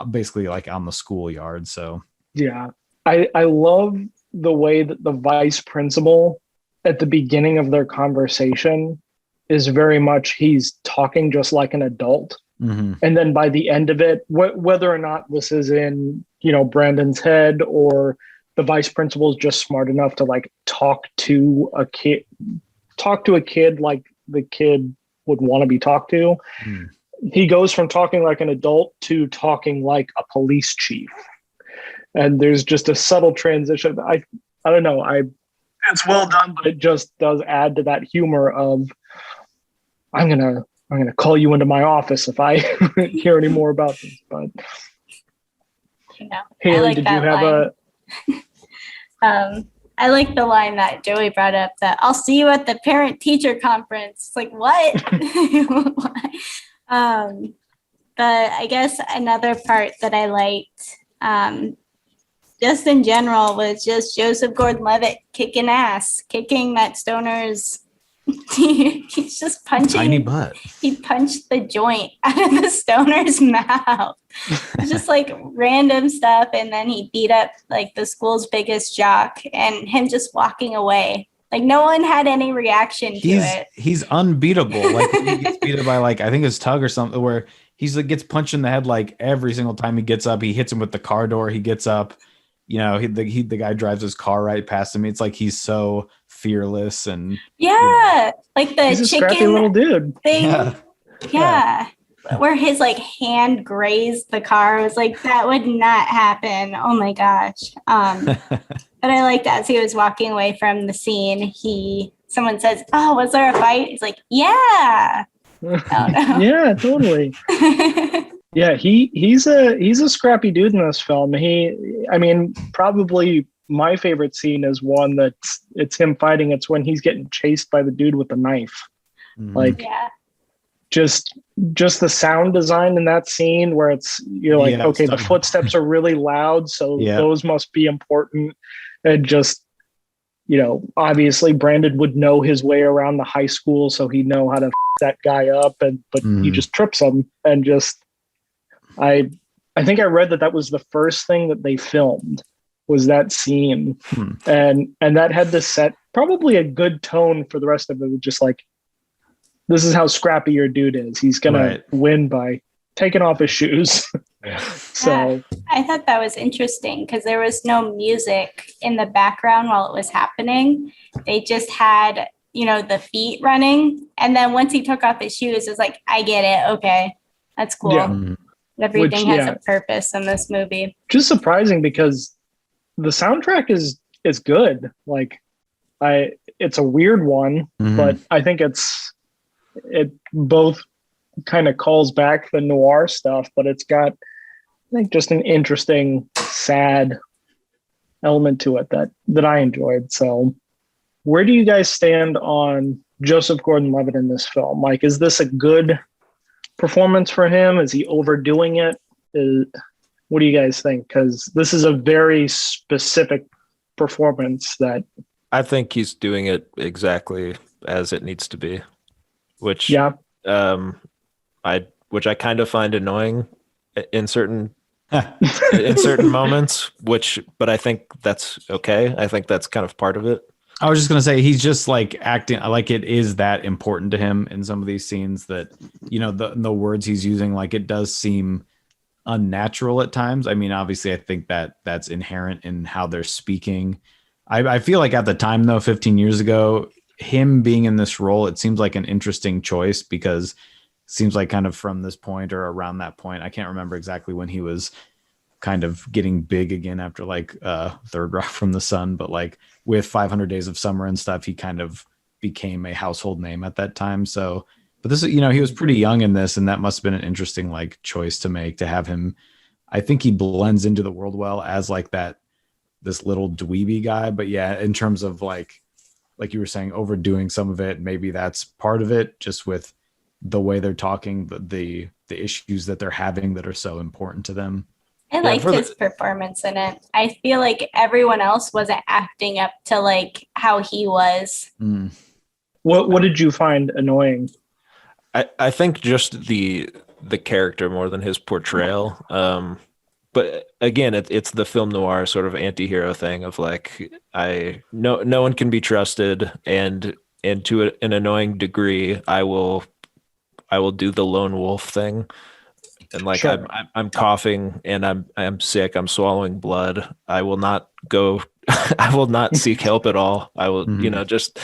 basically like on the schoolyard. So yeah, I love the way that the vice principal at the beginning of their conversation is very much, he's talking just like an adult. Mm-hmm. And then by the end of it, whether or not this is in, Brandon's head, or the vice principal is just smart enough to like talk to a kid like the kid would want to be talked to. Mm. He goes from talking like an adult to talking like a police chief. And there's just a subtle transition. I don't know. It's well done, but it just does add to that humor of, I'm gonna call you into my office if I hear any more about this. But Hayley, like did you have line. I like the line that Joey brought up, that I'll see you at the parent teacher conference. It's like, what? But I guess another part that I liked, just in general, was just Joseph Gordon-Levitt kicking that stoner's. He's just punching tiny butt. He punched the joint out of the stoner's mouth. Just like random stuff, and then he beat up like the school's biggest jock, and him just walking away. Like no one had any reaction to it. He's unbeatable. Like he gets beat up by like, I think it's Tug or something, where he's like gets punched in the head like every single time he gets up. He hits him with the car door. He gets up. The guy drives his car right past him. It's like he's so fearless and like the he's a chicken scrappy little dude thing. Yeah. Where his like hand grazed the car. I was like, that would not happen. Oh my gosh. But I liked as he was walking away from the scene, someone says, "Oh, was there a fight?" He's like, "Yeah." Oh, no. Yeah, totally. Yeah, he's a scrappy dude in this film. Probably my favorite scene is one it's him fighting. It's when he's getting chased by the dude with the knife. Mm-hmm. Like, just the sound design in that scene where you're like, okay, the footsteps are really loud, so those must be important. And just, obviously Brandon would know his way around the high school, so he'd know how to that guy up, but he just trips him, and just. I think I read that was the first thing that they filmed, was that scene. And that had to set probably a good tone for the rest of it. Just like, this is how scrappy your dude is. He's going to win by taking off his shoes. So I thought that was interesting because there was no music in the background while it was happening. They just had, the feet running. And then once he took off his shoes, it was like, I get it. Okay, that's cool. Yeah. Everything has a purpose in this movie. Just surprising because the soundtrack is good. Like, it's a weird one, but I think it both kind of calls back the noir stuff, but it's got, I think, just an interesting, sad element to it that I enjoyed. So, where do you guys stand on Joseph Gordon-Levitt in this film? Like, is this a good performance for him? Is he overdoing it? What do you guys think? Because this is a very specific performance that I think he's doing it exactly as it needs to be, which which I kind of find annoying in certain moments, but I think that's okay. I think that's kind of part of it. I was just going to say, he's just like acting like it is that important to him in some of these scenes that, the words he's using, like it does seem unnatural at times. I mean, obviously I think that's inherent in how they're speaking. I feel like at the time though, 15 years ago, him being in this role, it seems like an interesting choice because it seems like kind of from this point or around that point, I can't remember exactly when he was kind of getting big again after like Third Rock from the Sun, but like with 500 Days of Summer and stuff, he kind of became a household name at that time. So, but this, he was pretty young in this, and that must have been an interesting like choice to make, to have him. I think he blends into the world well as like this little dweeby guy. But yeah, in terms of like you were saying, overdoing some of it, maybe that's part of it, just with the way they're talking, the issues that they're having that are so important to them. I liked his performance in it. I feel like everyone else wasn't acting up to like how he was. What did you find annoying? I think just the character more than his portrayal. But again, it's the film noir sort of anti-hero thing of like, no one can be trusted, and to an annoying degree, I will do the lone wolf thing. And like, sure. I'm coughing and I'm sick. I'm swallowing blood. I will not go. I will not seek help at all. I will, just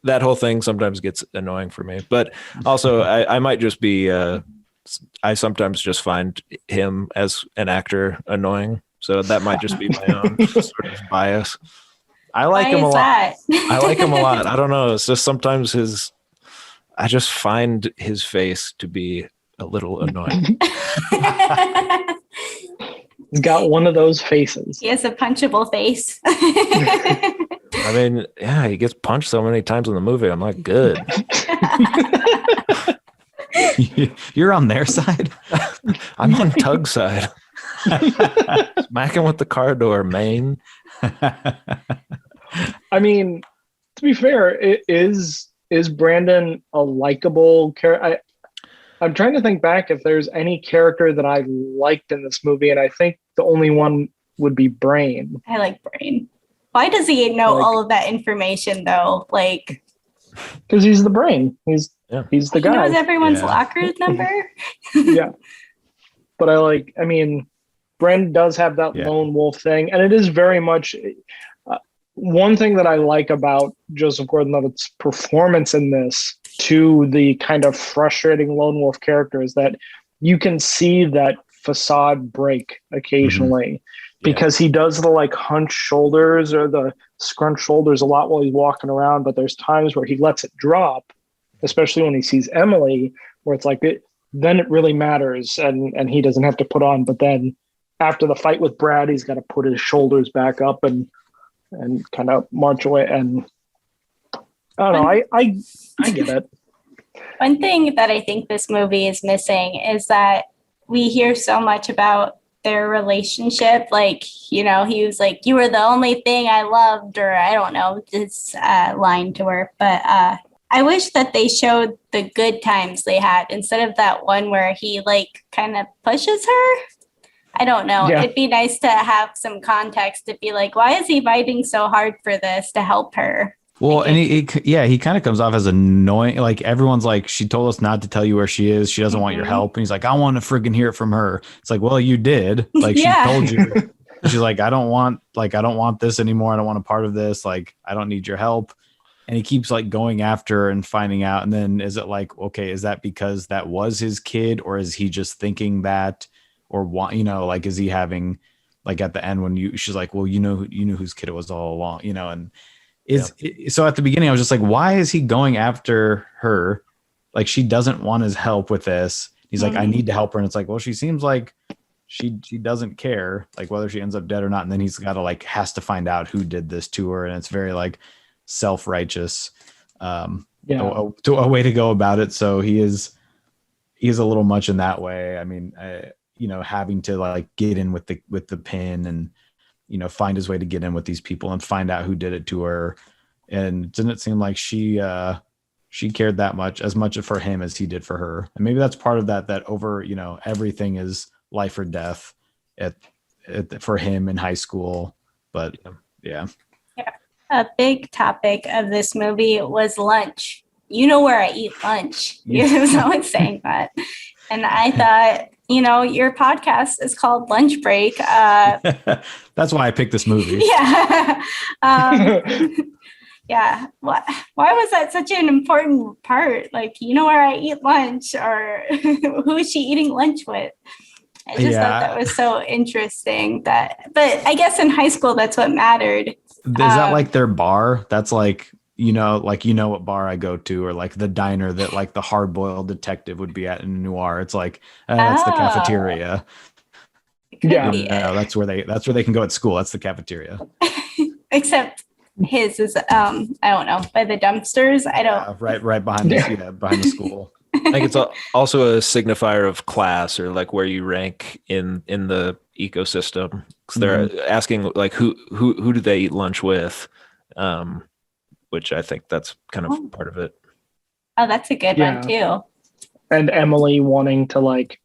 that whole thing sometimes gets annoying for me. But also, I might just be. I sometimes just find him as an actor annoying. So that might just be my own sort of bias. I like him a lot. I like him a lot. I don't know. It's just sometimes I just find his face to be a little annoying. He's got one of those faces. He has a punchable face. I mean, yeah, he gets punched so many times in the movie. I'm like, good. You're on their side. I'm on Tug's side. Smack him with the car door, man. I mean, to be fair, is Brandon a likable character? I'm trying to think back if there's any character that I liked in this movie, and I think the only one would be Brain. I like Brain. Why does he know all of that information though? Like, because he's the brain. He's the guy. He knows everyone's locker number. Yeah, but I mean, Brandon does have that lone wolf thing, and it is very much one thing that I like about Joseph Gordon-Levitt's performance in this, to the kind of frustrating lone wolf character, is that you can see that facade break occasionally, because he does the like hunched shoulders or the scrunched shoulders a lot while he's walking around, but there's times where he lets it drop, especially when he sees Emily, where it's like then it really matters, and he doesn't have to put on. But then after the fight with Brad, he's got to put his shoulders back up and kind of march away. And I don't know, I get it. One thing that I think this movie is missing is that we hear so much about their relationship. Like, he was like, "You were the only thing I loved," or I don't know, this line to her. But I wish that they showed the good times they had instead of that one where he like kind of pushes her. I don't know. Yeah. It'd be nice to have some context to be like, why is he fighting so hard for this to help her? Well, and he kind of comes off as annoying. Like, everyone's like, "She told us not to tell you where she is. She doesn't want your help." And he's like, "I want to friggin' hear it from her." It's like, well, you did. Like, she told you. She's like, I don't want this anymore. I don't want a part of this. Like, I don't need your help. And he keeps like going after her and finding out. And then is it like, okay, is that because that was his kid, or is he just thinking that, or what, like, is he having, like, at the end when she's like, well, you knew whose kid it was all along, and so at the beginning I was just like, why is he going after her? Like, she doesn't want his help with this. He's like, I need to help her. And it's like, well, she seems like she doesn't care, like, whether she ends up dead or not. And then he's got to like, has to find out who did this to her. And it's very like self-righteous, a way to go about it. So he is a little much in that way. I mean, having to like get in with the pin and, find his way to get in with these people and find out who did it to her. And didn't seem like she cared that much, as much for him as he did for her. And maybe that's part of that over, everything is life or death for him in high school. But yeah. A big topic of this movie was lunch. You know where I eat lunch. Someone's saying that. And I thought, your podcast is called Lunch Break. That's why I picked this movie. Yeah. Yeah. Why was that such an important part? Like, where I eat lunch, or who is she eating lunch with? I just thought that was so interesting. But I guess in high school, that's what mattered. Is that like their bar? That's like, what bar I go to, or like the diner that like the hard-boiled detective would be at in noir. It's like that's the cafeteria. Yeah. That's where they can go at school. That's the cafeteria. Except his is I don't know, by the dumpsters. I don't. Yeah, right behind behind the school. I think it's also a signifier of class, or like where you rank in the ecosystem. Because they're asking like who do they eat lunch with, which I think that's kind of part of it. Oh, that's a good one too. And Emily wanting to like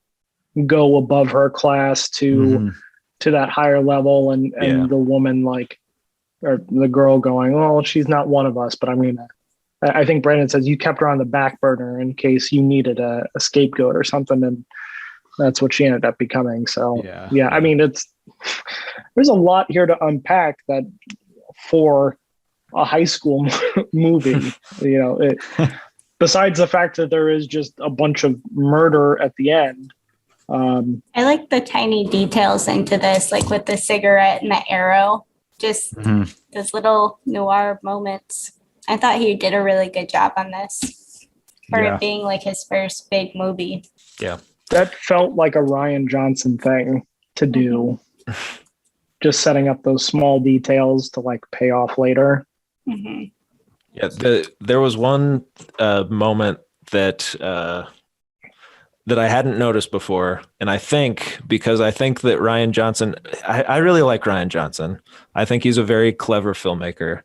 go above her class to that higher level, and the woman like, or the girl going, oh, she's not one of us, but I'm gonna. I think Brandon says you kept her on the back burner in case you needed a scapegoat or something, and that's what she ended up becoming. So yeah, I mean, there's a lot here to unpack that for a high school movie. Besides the fact that there is just a bunch of murder at the end. I like the tiny details into this, like with the cigarette and the arrow, just those little noir moments. I thought he did a really good job on this for it being like his first big movie. Yeah. That felt like a Rian Johnson thing to do. Just setting up those small details to like pay off later. Mm-hmm. Yeah. There was one moment that I hadn't noticed before. And I think that Rian Johnson, I really like Rian Johnson. I think he's a very clever filmmaker.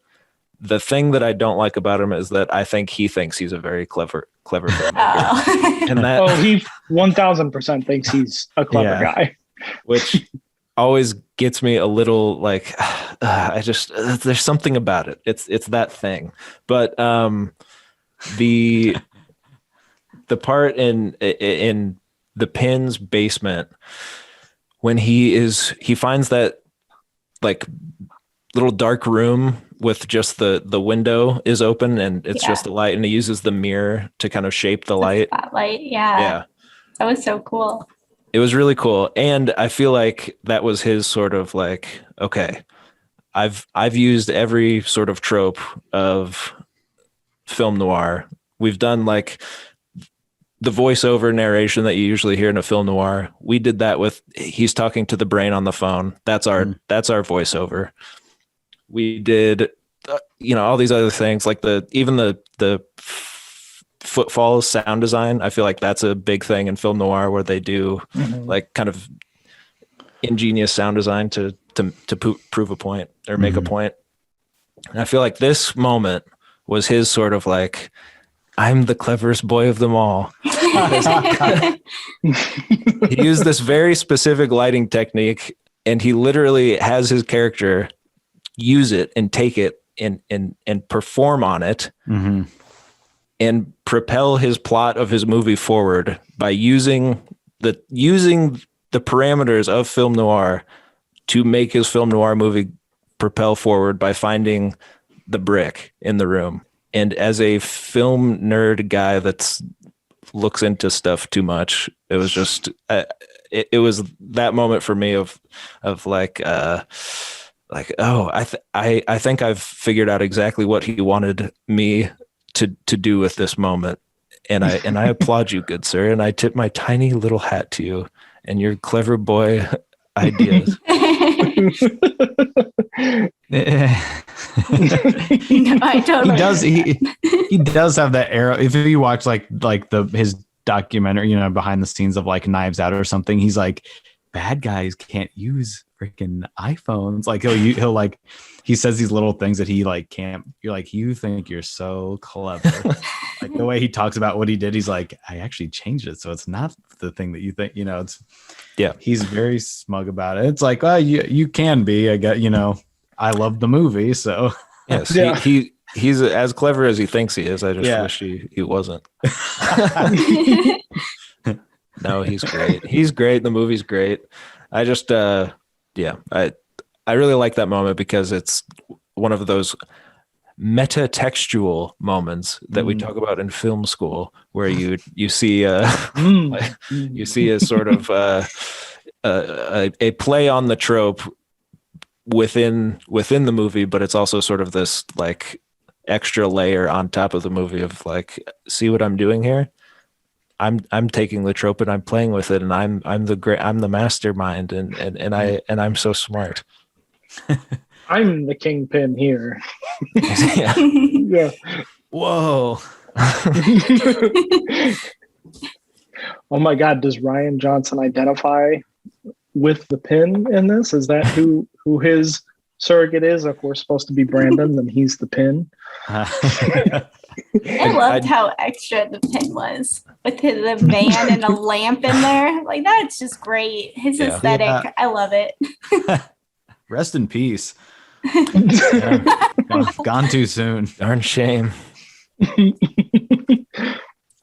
The thing that I don't like about him is that I think he thinks he's a very clever filmmaker. And that he 1000% thinks he's a clever guy. Which always gets me a little like, there's something about it. It's that thing. But the part in the Pin's basement when he finds that like little dark room with just the window is open and it's just the light, and he uses the mirror to kind of shape the light. Spotlight, yeah. That was so cool. It was really cool, and I feel like that was his sort of like, okay, I've used every sort of trope of film noir. We've done like the voiceover narration that you usually hear in a film noir. We did that with he's talking to the brain on the phone. That's our voiceover. We did, all these other things like the footfalls sound design. I feel like that's a big thing in film noir where they do like kind of ingenious sound design to prove a point or make a point. And I feel like this moment was his sort of like, I'm the cleverest boy of them all. He used this very specific lighting technique, and he literally has his character use it and take it and perform on it and propel his plot of his movie forward by using the parameters of film noir to make his film noir movie propel forward by finding the brick in the room. And as a film nerd guy that looks into stuff too much, it was just it was that moment for me of like oh, I think I've figured out exactly what he wanted me to do with this moment, and I applaud you, good sir, and I tip my tiny little hat to you and your clever boy ideas. No, I totally. He does have that arrow. If you watch like his documentary, behind the scenes of like Knives Out or something, he's like, bad guys can't use freaking iPhones. Like he'll like, he says these little things that he like can't. You're like, you think you're so clever. Like the way he talks about what he did, he's like, I actually changed it, so it's not the thing that you think. It's he's very smug about it. It's like, well, you can be. I get, I love the movie, so yes, he's as clever as he thinks he is. I just wish he wasn't. No, he's great. He's great. The movie's great. I just, I really like that moment because it's one of those meta-textual moments that we talk about in film school, where you see you see a sort of a play on the trope within the movie, but it's also sort of this like extra layer on top of the movie of like, see what I'm doing here? I'm taking the trope and I'm playing with it, and I'm the mastermind, and I'm so smart. I'm the kingpin here. Yeah. Yeah. Whoa. Oh my God, does Rian Johnson identify with the pin in this? Is that who his surrogate is? If we're supposed to be Brandon, then he's the pin. I loved how extra the pin was with the van and a lamp in there. Like, that's just great. His aesthetic, I love it. Rest in peace. Yeah. Gone too soon. Darn shame.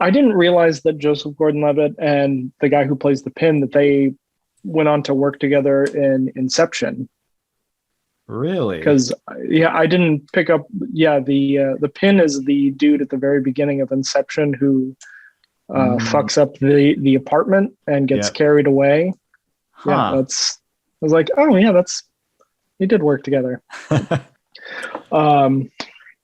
I didn't realize that Joseph Gordon-Levitt and the guy who plays the pin, that they went on to work together in Inception. Really? Because I didn't pick up. Yeah, the pin is the dude at the very beginning of Inception who fucks up the apartment and gets carried away. Huh. Yeah, I was like, oh yeah, they did work together.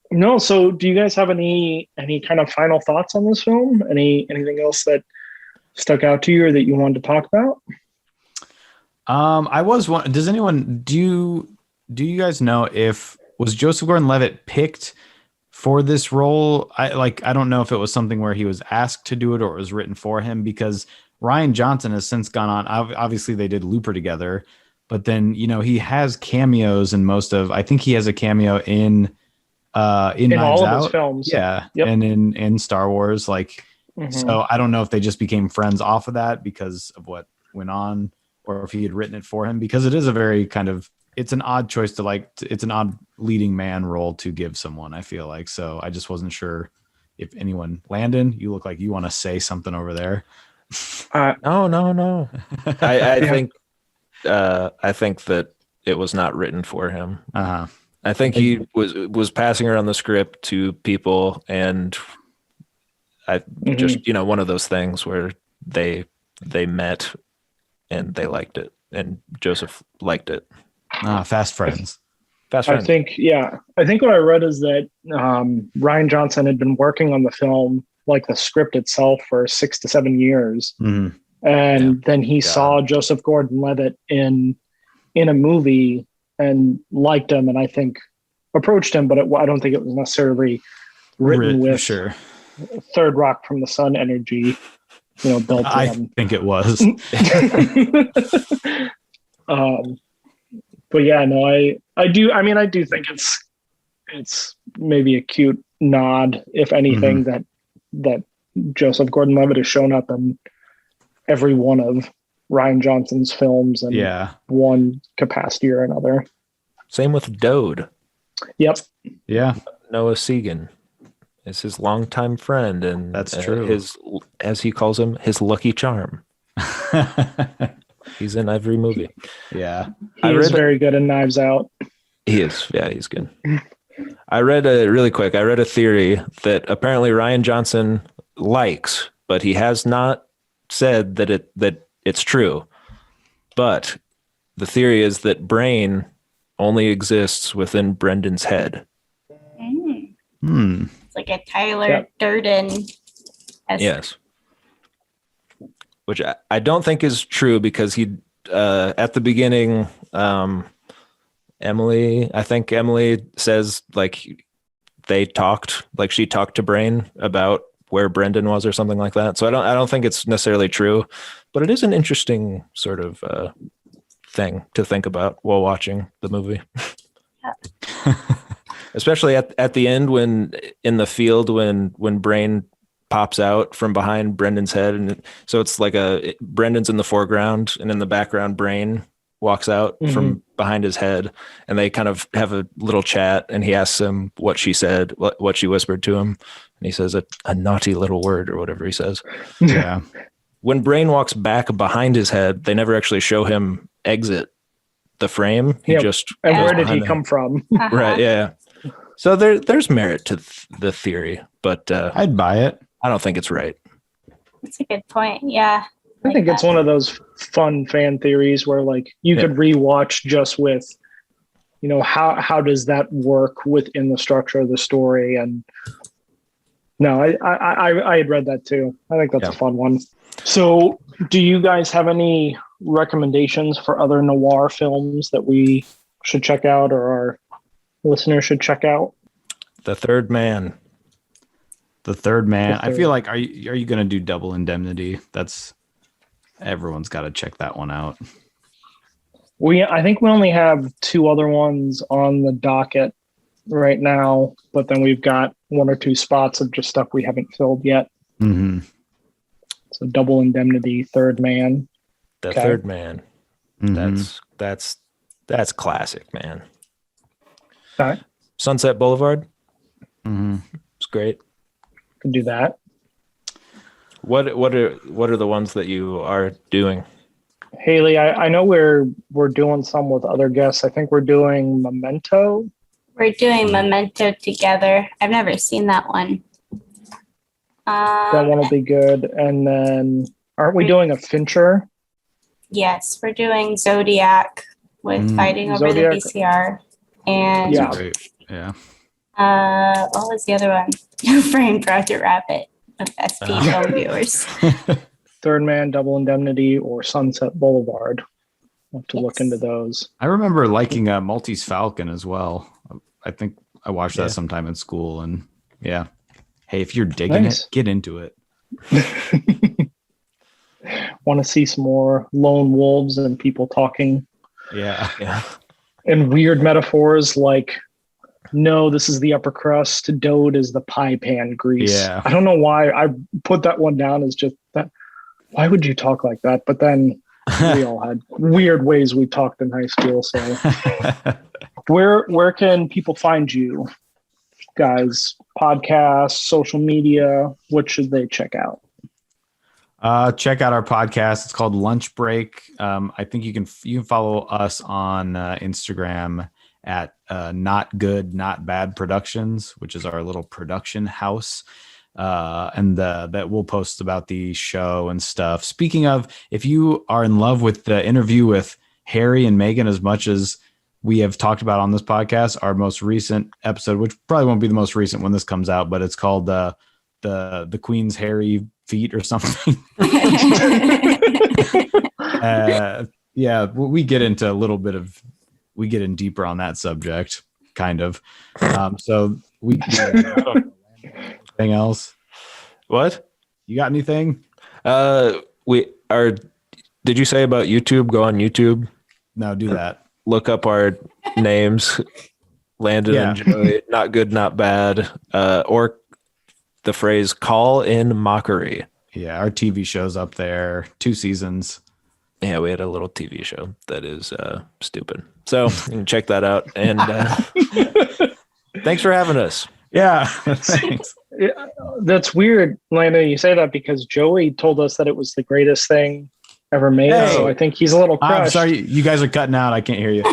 No, so do you guys have any kind of final thoughts on this film? Anything else that stuck out to you or that you wanted to talk about? I was one. Does anyone do you guys know if was Joseph Gordon-Levitt picked for this role? I don't know if it was something where he was asked to do it or it was written for him, because Rian Johnson has since gone on. Obviously, they did Looper together, but then he has cameos in most of. I think he has a cameo in all of his films. Yeah, yep. And in Star Wars, like. Mm-hmm. So I don't know if they just became friends off of that because of what went on, or if he had written it for him, because it is a very kind of. It's an odd choice it's an odd leading man role to give someone, I feel like. So I just wasn't sure if anyone, Landon, you look like you want to say something over there. No. I think that it was not written for him. Uh-huh. I think he was passing around the script to people, and just, one of those things where they met and they liked it, and Joseph liked it. Fast friends. I think what I read is that Rian Johnson had been working on the film, like the script itself, for 6 to 7 years. Mm-hmm. And then he saw Joseph Gordon-Levitt in a movie and liked him, and I think approached him, but I don't think it was necessarily written with Third Rock from the Sun energy, built in. I think it was. But yeah, no, I do. I mean, I do think it's maybe a cute nod, if anything, that Joseph Gordon-Levitt has shown up in every one of Rian Johnson's films in one capacity or another. Same with Dode. Yep. Yeah. Noah Segan is his longtime friend, and that's true. His, as he calls him, his lucky charm. He's in every movie. Yeah. He is very good in Knives Out. He is. Yeah, he's good. I read a theory that apparently Rian Johnson likes, but he has not said that it's true. But the theory is that brain only exists within Brendan's head. It's like a Tyler Durden. Yes. Which I don't think is true, because he, at the beginning, Emily says like she talked to Brain about where Brendan was or something like that. So I don't think it's necessarily true, but it is an interesting sort of thing to think about while watching the movie. Especially at the end, when in the field, when Brain pops out from behind Brendan's head, and so it's like Brendan's in the foreground, and in the background Brain walks out from behind his head, and they kind of have a little chat, and he asks him what she said, what she whispered to him, and he says a naughty little word or whatever he says. Yeah. When Brain walks back behind his head, they never actually show him exit the frame. He just and where did he come from? Right. Yeah. So there's merit to the theory, but I'd buy it. I don't think it's right. That's a good point. Yeah. I think it's one of those fun fan theories where like you could rewatch just with how does that work within the structure of the story? And no, I had read that too. I think that's a fun one. So do you guys have any recommendations for other noir films that we should check out or our listeners should check out? The Third Man. I feel like, are you going to do Double Indemnity? Everyone's got to check that one out. I think we only have 2 other ones on the docket right now, but then we've got 1 or 2 spots of just stuff we haven't filled yet. Mm-hmm. So Double Indemnity, Third Man. The Third Man. Mm-hmm. That's classic, man. Okay. Sunset Boulevard. Mm-hmm. It's great. Could do that. What are the ones that you are doing? Hayley, I know we're doing some with other guests. I think we're doing Memento. We're doing Memento together. I've never seen that one. That one will be good. And then, aren't we doing a Fincher? Yes, we're doing Zodiac with Fighting Over Zodiac. the VCR. And Yeah. Great. Yeah. what was the other one? Framed Roger Rabbit of SP film viewers. Third Man, Double Indemnity, or Sunset Boulevard. I'll have to look into those. I remember liking Maltese Falcon as well. I think I watched that sometime in school, and yeah. Hey, if you're digging it, get into it. Want to see some more lone wolves and people talking. Yeah. And weird metaphors like, no, this is the upper crust. Dode is the pie pan grease. Yeah. I don't know why I put that one down as just that. Why would you talk like that? But then we all had weird ways we talked in high school. So where can people find you guys? Podcasts, social media, what should they check out? Check out our podcast. It's called Lunch Break. I think you can follow us on Instagram at Not Good, Not Bad Productions, which is our little production house. And that we'll post about the show and stuff. Speaking of, if you are in love with the interview with Harry and Meghan as much as we have talked about on this podcast, our most recent episode, which probably won't be the most recent when this comes out, but it's called the Queen's Hairy Feet or something. Yeah, we get into a little bit of, we get in deeper on that subject, kind of. So we anything else? What? You got anything? We are. Did you say about YouTube? Go on YouTube. No, do that. Look up our names, Landon and Joey. Not good, not bad. Or the phrase "call in mockery." Yeah, our TV show's up there. 2 seasons. Yeah, we had a little TV show that is stupid. So you can check that out. And thanks for having us. Yeah, thanks. That's weird, Landon, you say that because Joey told us that it was the greatest thing ever made. Hey. So I think he's a little crushed. I'm sorry, you guys are cutting out. I can't hear you.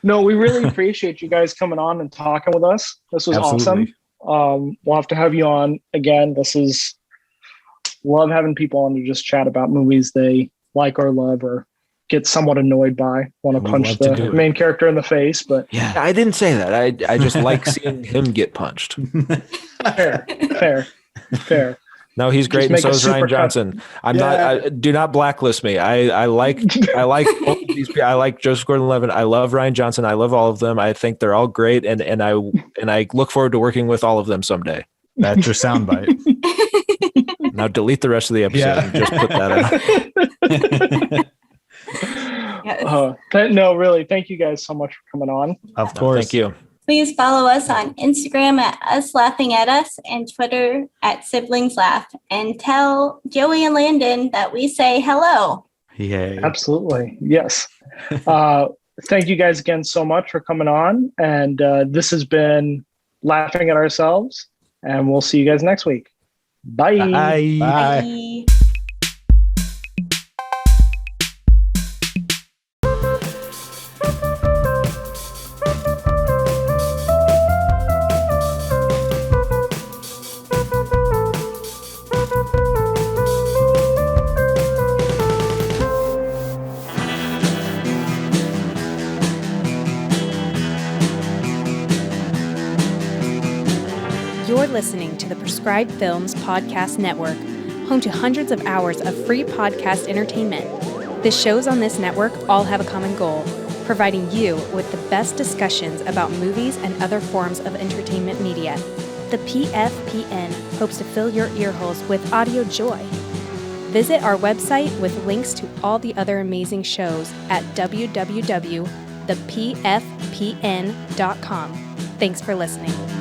No, we really appreciate you guys coming on and talking with us. This was Absolutely. awesome. We'll have to have you on again. Love having people on to just chat about movies they like or love or get somewhat annoyed by. Want to punch the main character in the face, but yeah, I didn't say that. I just like seeing him get punched. Fair. No, he's great, and so is Rian Johnson. Do not blacklist me. I like both of these people. I like Joseph Gordon-Levitt. I love Rian Johnson. I love all of them. I think they're all great, and I look forward to working with all of them someday. That's your soundbite. Now delete the rest of the episode and just put that out. Yes. No, really. Thank you guys so much for coming on. Of course. Thank you. Please follow us on Instagram at Us Laughing at Us and Twitter at Siblings Laugh, and tell Joey and Landon that we say hello. Yay. Absolutely. Yes. Thank you guys again so much for coming on. And this has been Laughing at Ourselves, and we'll see you guys next week. Bye. Bye. Bye. listening to the Prescribed Films Podcast Network, home to hundreds of hours of free podcast entertainment. The shows on this network all have a common goal, providing you with the best discussions about movies and other forms of entertainment media. The PFPN hopes to fill your earholes with audio joy. Visit our website with links to all the other amazing shows at www.thepfpn.com. Thanks for listening.